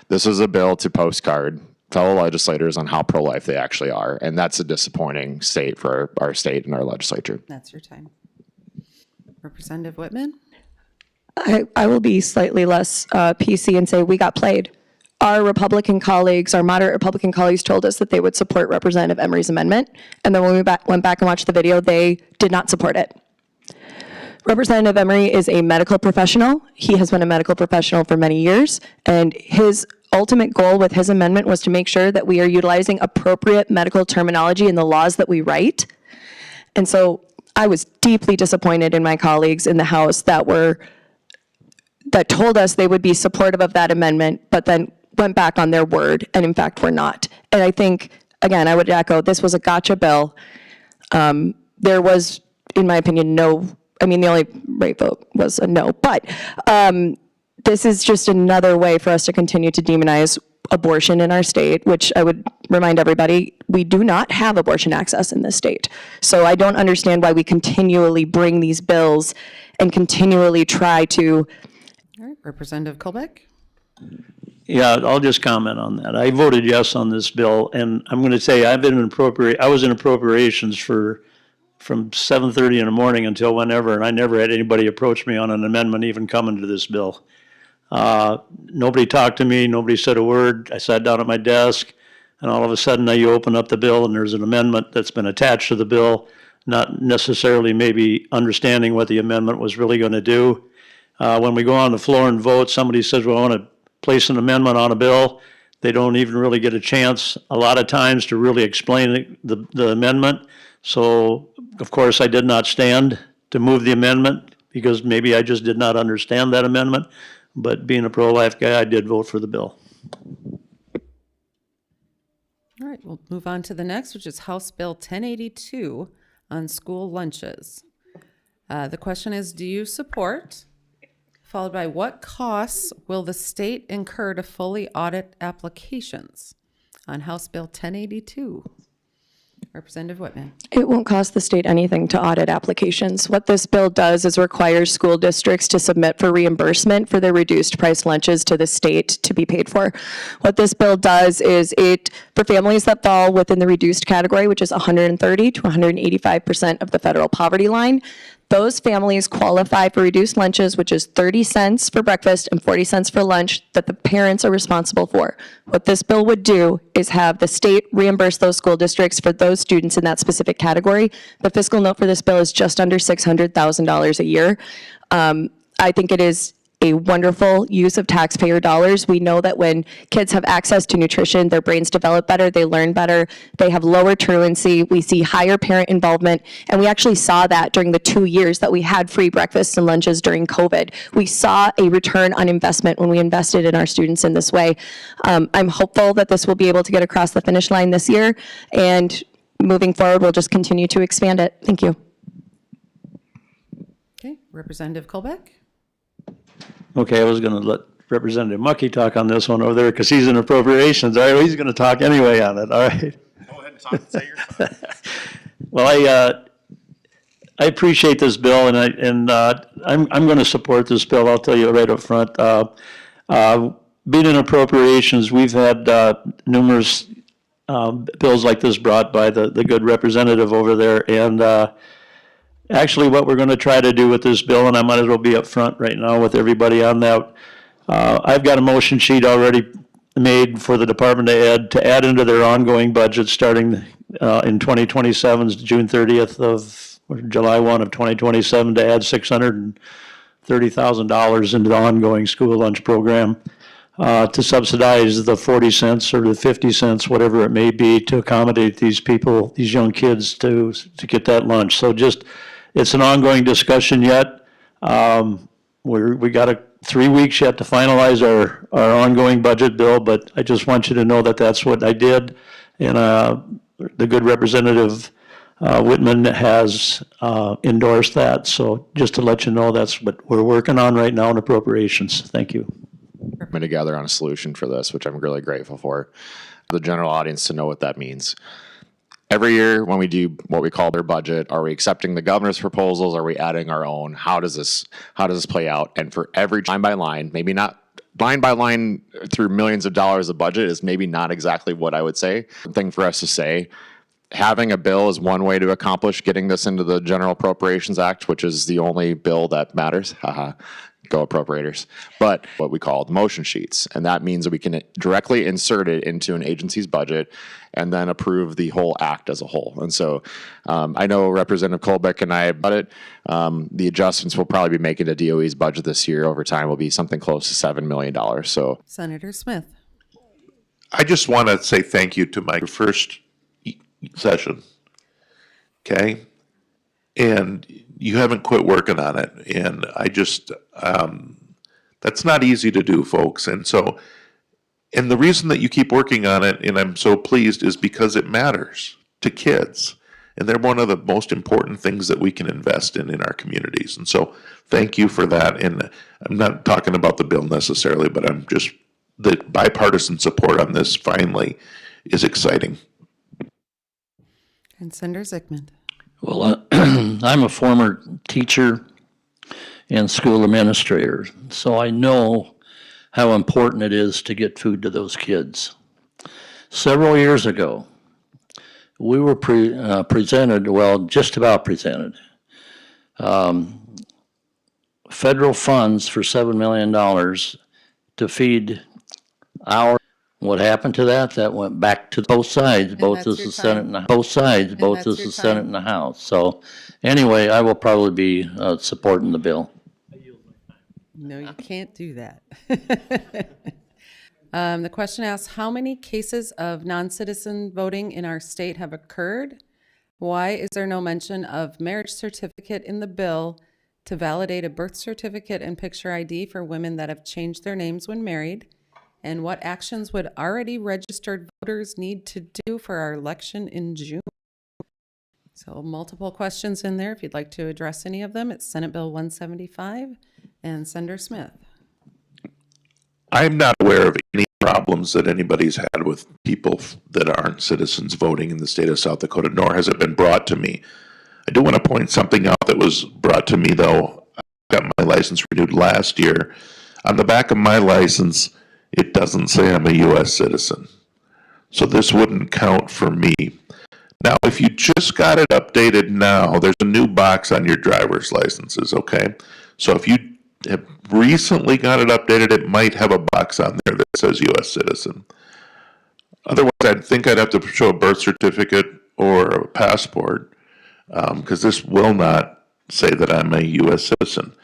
This is a bill to postcard fellow legislators on how pro-life they actually are, and that's a disappointing state for our state and our legislature. That's your time. Representative Whitman? I will be slightly less PC and say we got played. Our Republican colleagues, our moderate Republican colleagues told us that they would support Representative Emery's amendment. And then when we went back and watched the video, they did not support it. Representative Emery is a medical professional. He has been a medical professional for many years, and his ultimate goal with his amendment was to make sure that we are utilizing appropriate medical terminology in the laws that we write. And so I was deeply disappointed in my colleagues in the House that told us they would be supportive of that amendment, but then went back on their word, and in fact were not. And I think, again, I would echo, this was a gotcha bill. There was, in my opinion, the only right vote was a no, but this is just another way for us to continue to demonize abortion in our state, which I would remind everybody, we do not have abortion access in this state. So I don't understand why we continually bring these bills and continually try to. All right, Representative Colbeck. Yeah, I'll just comment on that. I voted yes on this bill, and I'm going to say I was in appropriations from 7:30 in the morning until whenever, and I never had anybody approach me on an amendment even coming to this bill. Nobody talked to me, nobody said a word. I sat down at my desk, and all of a sudden now you open up the bill and there's an amendment that's been attached to the bill, not necessarily maybe understanding what the amendment was really going to do. When we go on the floor and vote, somebody says, well, I want to place an amendment on a bill. They don't even really get a chance a lot of times to really explain the amendment. So, of course, I did not stand to move the amendment because maybe I just did not understand that amendment. But being a pro-life guy, I did vote for the bill. All right, we'll move on to the next, which is House Bill 1082 on school lunches. The question is, do you support? Followed by, what costs will the state incur to fully audit applications on House Bill 1082? Representative Whitman. It won't cost the state anything to audit applications. What this bill does is requires school districts to submit for reimbursement for their reduced price lunches to the state to be paid for. What this bill does is for families that fall within the reduced category, which is 130 to 185% of the federal poverty line, those families qualify for reduced lunches, which is 30 cents for breakfast and 40 cents for lunch that the parents are responsible for. What this bill would do is have the state reimburse those school districts for those students in that specific category. The fiscal note for this bill is just under $600,000 a year. I think it is a wonderful use of taxpayer dollars. We know that when kids have access to nutrition, their brains develop better, they learn better, they have lower truancy, we see higher parent involvement, and we actually saw that during the 2 years that we had free breakfasts and lunches during COVID. We saw a return on investment when we invested in our students in this way. I'm hopeful that this will be able to get across the finish line this year, and moving forward, we'll just continue to expand it. Thank you. Okay, Representative Colbeck. Okay, I was going to let Representative Mucky talk on this one over there because he's in appropriations. All right, well, he's going to talk anyway on it. All right. Go ahead and talk and say your side. Well, I appreciate this bill, and I'm going to support this bill. I'll tell you right up front. Being in appropriations, we've had numerous bills like this brought by the good representative over there, and actually, what we're going to try to do with this bill, and I might as well be up front right now with everybody on that, I've got a motion sheet already made for the Department of Ed to add into their ongoing budget starting in 2027's June 30th or July 1 of 2027 to add $630,000 into the ongoing school lunch program to subsidize the 40 cents or the 50 cents, whatever it may be, to accommodate these people, these young kids to get that lunch. So it's an ongoing discussion yet. We got 3 weeks yet to finalize our ongoing budget bill, but I just want you to know that that's what I did. And the good Representative Whitman has endorsed that. So just to let you know, that's what we're working on right now in appropriations. Thank you. Coming together on a solution for this, which I'm really grateful for the general audience to know what that means. Every year when we do what we call their budget, are we accepting the governor's proposals? Are we adding our own? How does this play out? And for every line by line, maybe not line by line through millions of dollars of budget is maybe not exactly what I would say. One thing for us to say, having a bill is one way to accomplish getting this into the General Appropriations Act, which is the only bill that matters. Go appropriators. But what we call the motion sheets. And that means that we can directly insert it into an agency's budget and then approve the whole act as a whole. And so I know Representative Colbeck and I about it. The adjustments we'll probably be making to DOE's budget this year over time will be something close to $7 million. So Senator Smith. I just want to say thank you to my first session. Okay? And you haven't quit working on it. And I just, that's not easy to do, folks. And so, and the reason that you keep working on it, and I'm so pleased, is because it matters to kids. And they're one of the most important things that we can invest in our communities. And so thank you for that. And I'm not talking about the bill necessarily, but I'm just, the bipartisan support on this finally is exciting. And Senator Zickman. Well, I'm a former teacher and school administrator, so I know how important it is to get food to those kids. Several years ago, we were presented, well, just about presented, federal funds for $7 million to feed our. What happened to that? That went back to both sides, both that's as your the Senate time. and both sides, both that's as your the Senate time. and the House. So anyway, I will probably be supporting the bill. No, you can't do that. The question asks, how many cases of non-citizen voting in our state have occurred? Why is there no mention of marriage certificate in the bill to validate a birth certificate and picture ID for women that have changed their names when married? And what actions would already registered voters need to do for our election in June? So multiple questions in there. If you'd like to address any of them, it's Senate Bill 175 and Senator Smith. I'm not aware of any problems that anybody's had with people that aren't citizens voting in the state of South Dakota, nor has it been brought to me. I do want to point something out that was brought to me, though. I got my license renewed last year. On the back of my license, it doesn't say I'm a U.S. citizen. So this wouldn't count for me. Now, if you just got it updated now, there's a new box on your driver's licenses, okay? So if you have recently got it updated, it might have a box on there that says U.S. citizen. Otherwise, I think I'd have to show a birth certificate or a passport, because this will not say that I'm a U.S. citizen.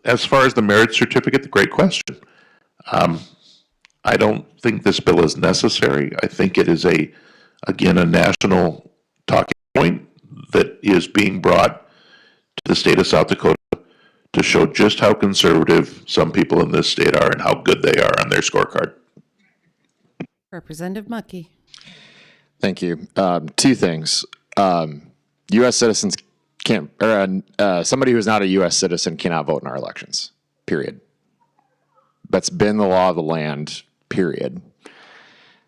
As far as the marriage certificate, great question. I don't think this bill is necessary. I think it is again, a national talking point that is being brought to the state of South Dakota to show just how conservative some people in this state are and how good they are on their scorecard. Representative Mucky. thank you. Two things. U.S. citizens can't, or somebody who's not a U.S. citizen cannot vote in our elections, period. That's been the law of the land, period.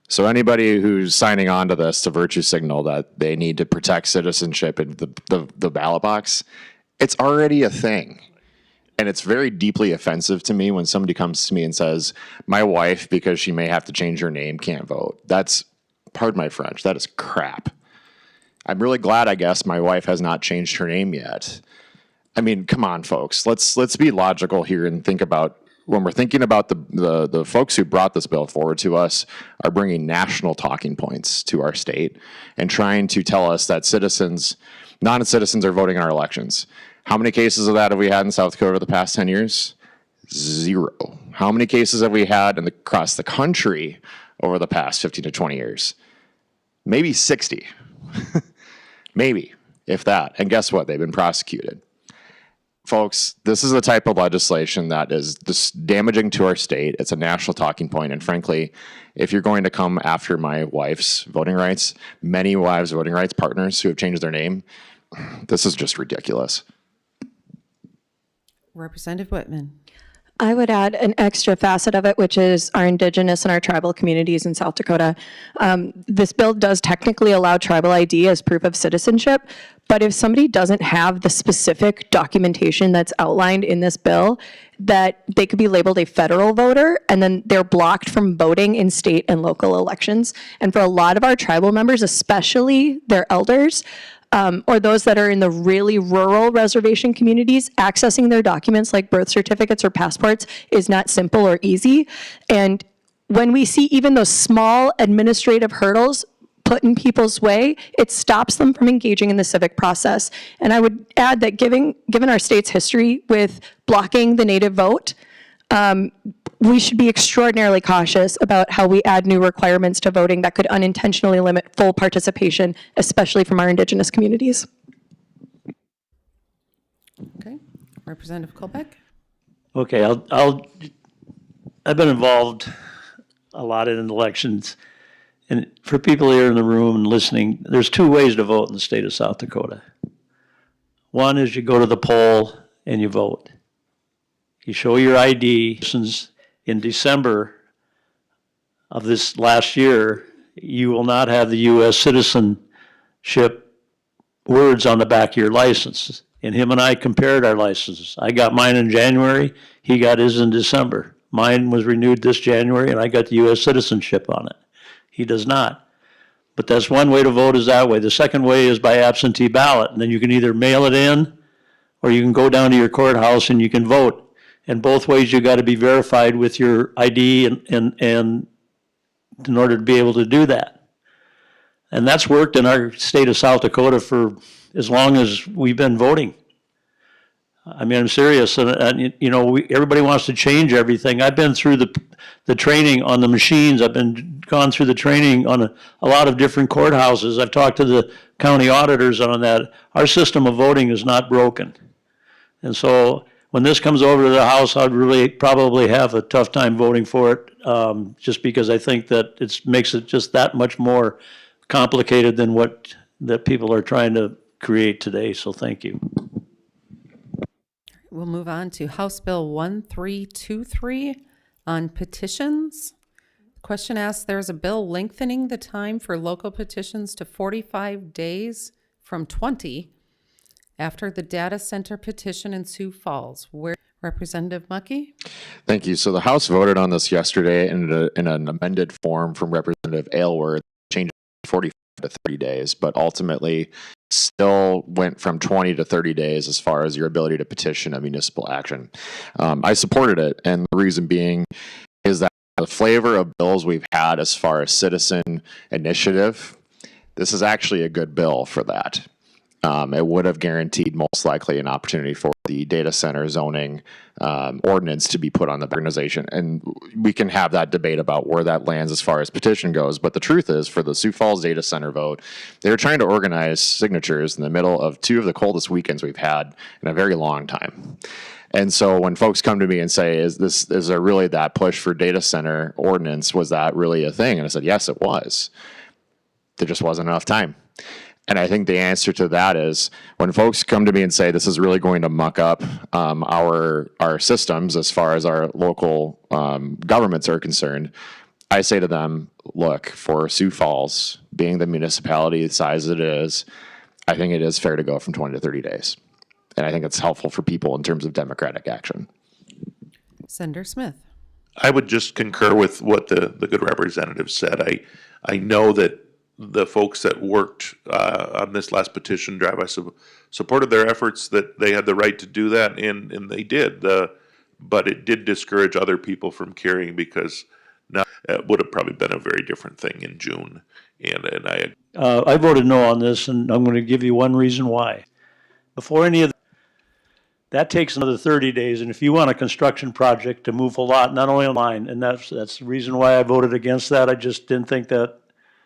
So anybody who's signing on to this to virtue signal that they need to protect citizenship in the ballot box, it's already a thing. And it's very deeply offensive to me when somebody comes to me and says, my wife, because she may have to change her name, can't vote. That's, pardon my French, that is crap. I'm really glad, I guess, my wife has not changed her name yet. I mean, come on, folks. Let's be logical here and think about, when we're thinking about the folks who brought this bill forward to us are bringing national talking points to our state and trying to tell us that citizens, non-citizens are voting in our elections. How many cases of that have we had in South Dakota over the past 10 years? Zero. How many cases have we had across the country over the past 15 to 20 years? Maybe 60. Maybe, if that. And guess what? They've been prosecuted. Folks, this is the type of legislation that is just damaging to our state. It's a national talking point. And frankly, if you're going to come after my wife's voting rights, many wives' voting rights partners who have changed their name, this is just ridiculous. Representative Whitman. I would add an extra facet of it, which is our indigenous and our tribal communities in South Dakota. This bill does technically allow tribal ID as proof of citizenship, but if somebody doesn't have the specific documentation that's outlined in this bill, that they could be labeled a federal voter, and then they're blocked from voting in state and local elections. And for a lot of our tribal members, especially their elders, or those that are in the really rural reservation communities, accessing their documents like birth certificates or passports is not simple or easy. And when we see even those small administrative hurdles put in people's way, it stops them from engaging in the civic process. And I would add that given our state's history with blocking the native vote, we should be extraordinarily cautious about how we add new requirements to voting that could unintentionally limit full participation, especially from our Indigenous communities. Okay, Representative Colbeck? Okay, I've been involved a lot in elections. And for people here in the room and listening, there's two ways to vote in the state of South Dakota. One is you go to the poll and you vote. You show your ID. In December of this last year, you will not have the U.S. citizenship words on the back of your license. And him and I compared our licenses. I got mine in January, he got his in December. Mine was renewed this January and I got the U.S. citizenship on it. He does not. But that's one way to vote, is that way. The second way is by absentee ballot. And then you can either mail it in or you can go down to your courthouse and you can vote. And both ways you got to be verified with your ID and in order to be able to do that. And that's worked in our state of South Dakota for as long as we've been voting. I mean, I'm serious, and you know, everybody wants to change everything. I've been through the training on the machines. I've gone through the training on a lot of different courthouses. I've talked to the county auditors on that. Our system of voting is not broken. And so when this comes over to the House, I'd really probably have a tough time voting for it, just because I think that it makes it just that much more complicated than what that people are trying to create today. So thank you. We'll move on to House Bill 1323 on petitions. The question asks, there's a bill lengthening the time for local petitions to 45 days from 20 after the data center petition in Sioux Falls. Where Representative Mucky? Thank you. So the House voted on this yesterday in an amended form from Representative Aylward, changing 45 to 30 days, but ultimately still went from 20 to 30 days as far as your ability to petition a municipal action. I supported it, and the reason being is that the flavor of bills we've had as far as citizen initiative, this is actually a good bill for that. It would have guaranteed most likely an opportunity for the data center zoning ordinance to be put on the organization. And we can have that debate about where that lands as far as petition goes. But the truth is, for the Sioux Falls data center vote, they were trying to organize signatures in the middle of two of the coldest weekends we've had in a very long time. And so when folks come to me and say, is there really that push for data center ordinance? Was that really a thing? And I said, yes, it was. There just wasn't enough time. And I think the answer to that is when folks come to me and say this is really going to muck up our systems as far as our local governments are concerned, I say to them, look, for Sioux Falls, being the municipality the size it is, I think it is fair to go from 20 to 30 days. And I think it's helpful for people in terms of democratic action. Senator Smith. I would just concur with what the good representative said. I know that the folks that worked on this last petition drive, I supported their efforts, that they had the right to do that, and they did. But it did discourage other people from carrying, because now it would have probably been a very different thing in June. And I voted no on this, and I'm going to give you one reason why. Before any of that takes another 30 days, and if you want a construction project to move a lot, not only online, and that's the reason why I voted against that. I just didn't think that.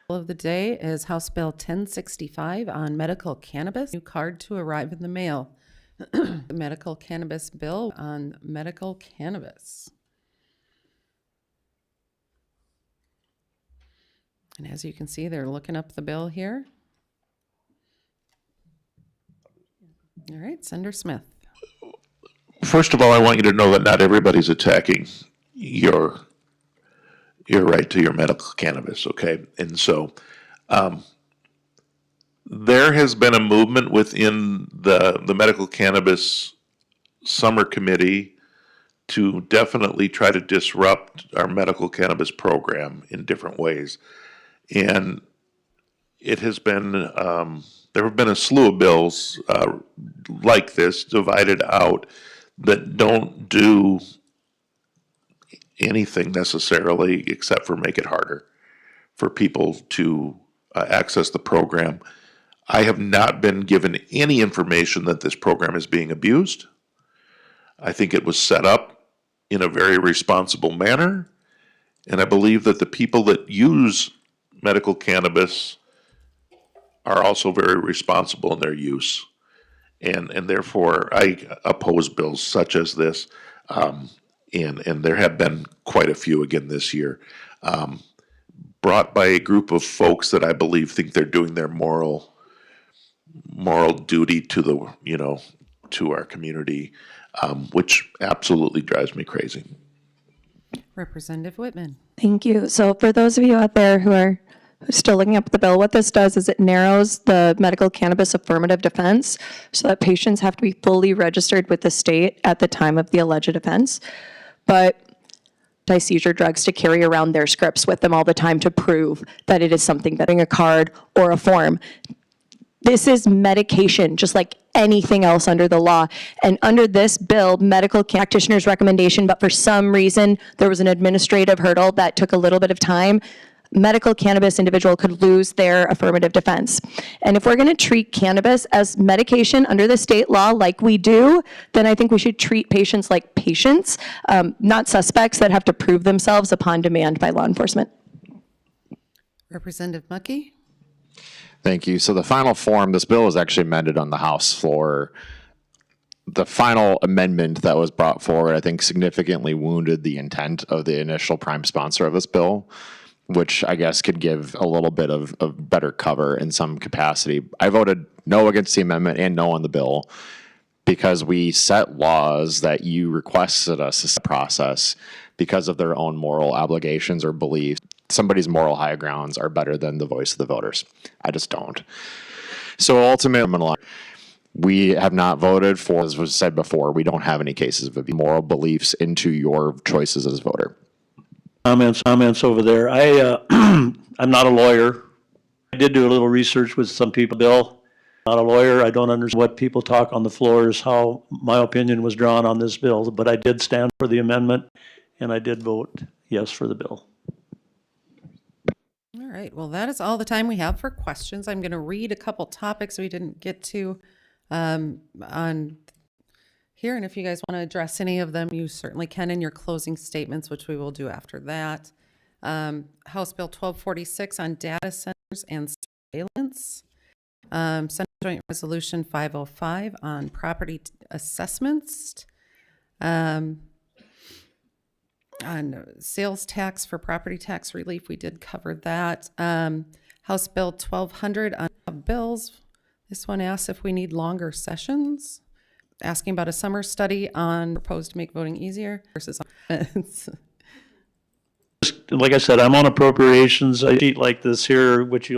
Of the day is House Bill 1065 on medical cannabis. New card to arrive in the mail. The medical cannabis bill on medical cannabis. And as you can see, they're looking up the bill here. All right, Senator Smith. first of all, I want you to know that not everybody's attacking your right to your medical cannabis, okay? And so there has been a movement within the medical cannabis summer committee to definitely try to disrupt our medical cannabis program in different ways. And it has been, there have been a slew of bills like this divided out that don't do anything necessarily except for make it harder for people to access the program. I have not been given any information that this program is being abused. I think it was set up in a very responsible manner, and I believe that the people that use medical cannabis are also very responsible in their use. And therefore, I oppose bills such as this, and there have been quite a few again this year, brought by a group of folks that I believe think they're doing their moral duty to the, to our community, which absolutely drives me crazy. Representative Whitman. Thank you. So for those of you out there who are still looking up the bill, what this does is it narrows the medical cannabis affirmative defense so that patients have to be fully registered with the state at the time of the alleged offense. But anti-seizure drugs to carry around their scripts with them all the time to prove that it is something that a card or a form. This is medication, just like anything else under the law. And under this bill, medical practitioner's recommendation, but for some reason, there was an administrative hurdle that took a little bit of time, medical cannabis individual could lose their affirmative defense. And if we're going to treat cannabis as medication under the state law like we do, then I think we should treat patients like patients, not suspects that have to prove themselves upon demand by law enforcement. Representative Mucky. Thank you. So the final form, this bill was actually amended on the House floor. The final amendment that was brought forward, I think, significantly wounded the intent of the initial prime sponsor of this bill, which I guess could give a little bit of better cover in some capacity. I voted no against the amendment and no on the bill because we set laws that you requested us to process because of their own moral obligations or beliefs. Somebody's moral high grounds are better than the voice of the voters. I just don't. So ultimately, we have not voted for, as was said before, we don't have any cases of moral beliefs into your choices as a voter. Comments over there. I'm not a lawyer. I did do a little research with some people. Bill, not a lawyer. I don't understand what people talk on the floor is how my opinion was drawn on this bill, but I did stand for the amendment and I did vote yes for the bill. All right, well, that is all the time we have for questions. I'm going to read a couple topics we didn't get to on here, and if you guys want to address any of them, you certainly can in your closing statements, which we will do after that. House Bill 1246 on data centers and surveillance. Senate Joint Resolution 505 on property assessments. On sales tax for property tax relief, we did cover that. House Bill 1200 on bills. This one asks if we need longer sessions. Asking about a summer study on proposed to make voting easier versus. Like I said, I'm on appropriations. I sheet like this here, which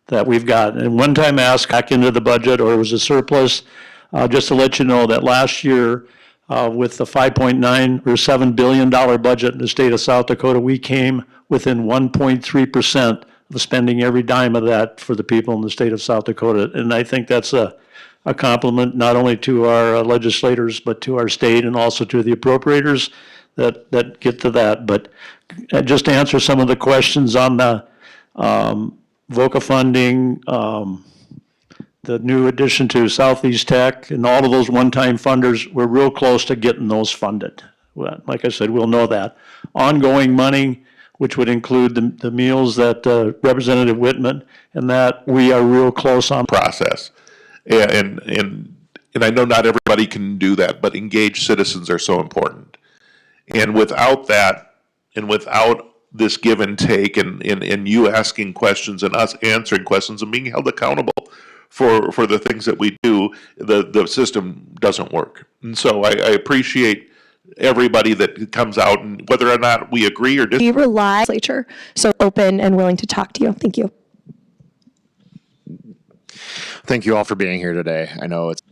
that we've got. And one time asked back into the budget or it was a surplus, just to let you know that last year, with the $5.9 or $7 billion budget in the state of South Dakota, we came within 1.3% of spending every dime of that for the people in the state of South Dakota. And I think that's a compliment not only to our legislators, but to our state and also to the appropriators that get to that. But just to answer some of the questions on the VOCA funding, the new addition to Southeast Tech and all of those one-time funders, we're real close to getting those funded. Well, like I said, we'll know that. Ongoing money, which would include the meals that Representative Whitman, and that we are real close on. Process. And I know not everybody can do that, but engaged citizens are so important. And without that, and without this give and take and you asking questions and us answering questions and being held accountable for the things that we do, the system doesn't work. And so I appreciate everybody that comes out, and whether or not we agree or disagree. We rely on the legislature, so open and willing to talk to you. Thank you. Thank you all for being here today. I know it's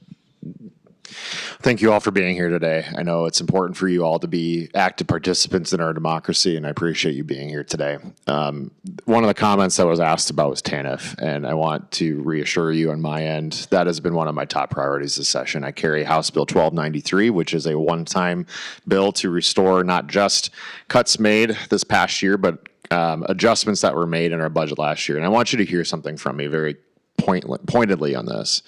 Thank you all for being here today. I know it's important for you all to be active participants in our democracy, and I appreciate you being here today. One of the comments that was asked about was TANF, and I want to reassure you on my end, that has been one of my top priorities this session. I carry House Bill 1293, which is a one-time bill to restore not just cuts made this past year, but adjustments that were made in our budget last year. And I want you to hear something from me very pointedly on this.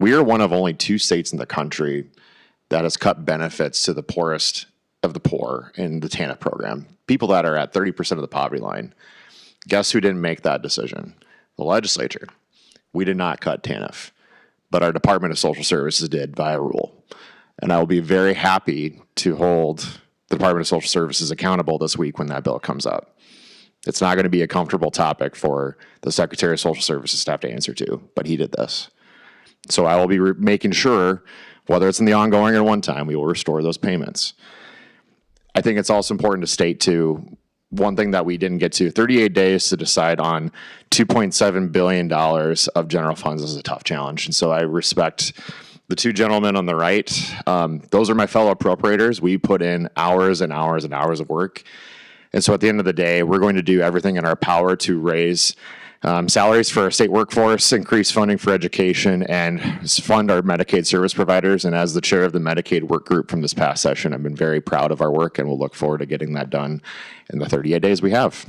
We are one of only 2 states in the country that has cut benefits to the poorest of the poor in the TANF program, people that are at 30% of the poverty line. Guess who didn't make that decision? The legislature. We did not cut TANF, but our Department of Social Services did via rule. And I will be very happy to hold the Department of Social Services accountable this week when that bill comes up. It's not going to be a comfortable topic for the Secretary of Social Services staff to answer to, but he did this. So I will be making sure, whether it's in the ongoing or one time, we will restore those payments. I think it's also important to state, too, one thing that we didn't get to, 38 days to decide on $2.7 billion of general funds is a tough challenge. And so I respect the 2 gentlemen on the right. Those are my fellow appropriators. We put in hours and hours and hours of work. And so at the end of the day, we're going to do everything in our power to raise salaries for our state workforce, increase funding for education, and fund our Medicaid service providers. And as the chair of the Medicaid work group from this past session, I've been very proud of our work, and we'll look forward to getting that done in the 38 days we have.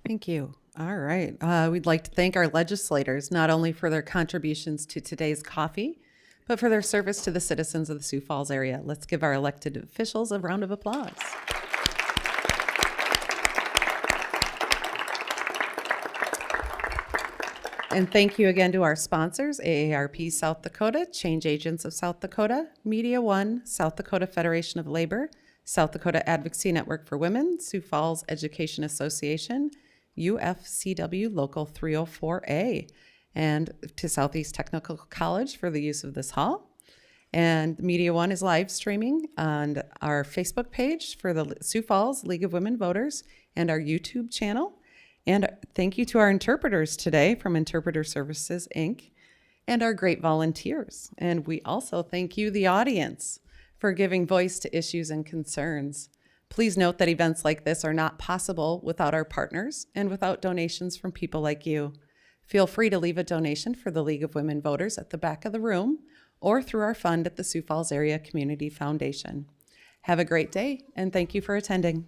Thank you. All right. We'd like to thank our legislators, not only for their contributions to today's coffee, but for their service to the citizens of the Sioux Falls area. Let's give our elected officials a round of applause. And thank you again to our sponsors, AARP South Dakota, Change Agents of South Dakota, Media One, South Dakota Federation of Labor, South Dakota Advocacy Network for Women, Sioux Falls Education Association, UFCW Local 304A, and to Southeast Technical College for the use of this hall. And Media One is live streaming on our Facebook page for the Sioux Falls League of Women Voters and our YouTube channel. And thank you to our interpreters today from Interpreter Services, Inc., and our great volunteers. And we also thank you, the audience, for giving voice to issues and concerns. Please note that events like this are not possible without our partners and without donations from people like you. Feel free to leave a donation for the League of Women Voters at the back of the room or through our fund at the Sioux Falls Area Community Foundation. Have a great day, and thank you for attending.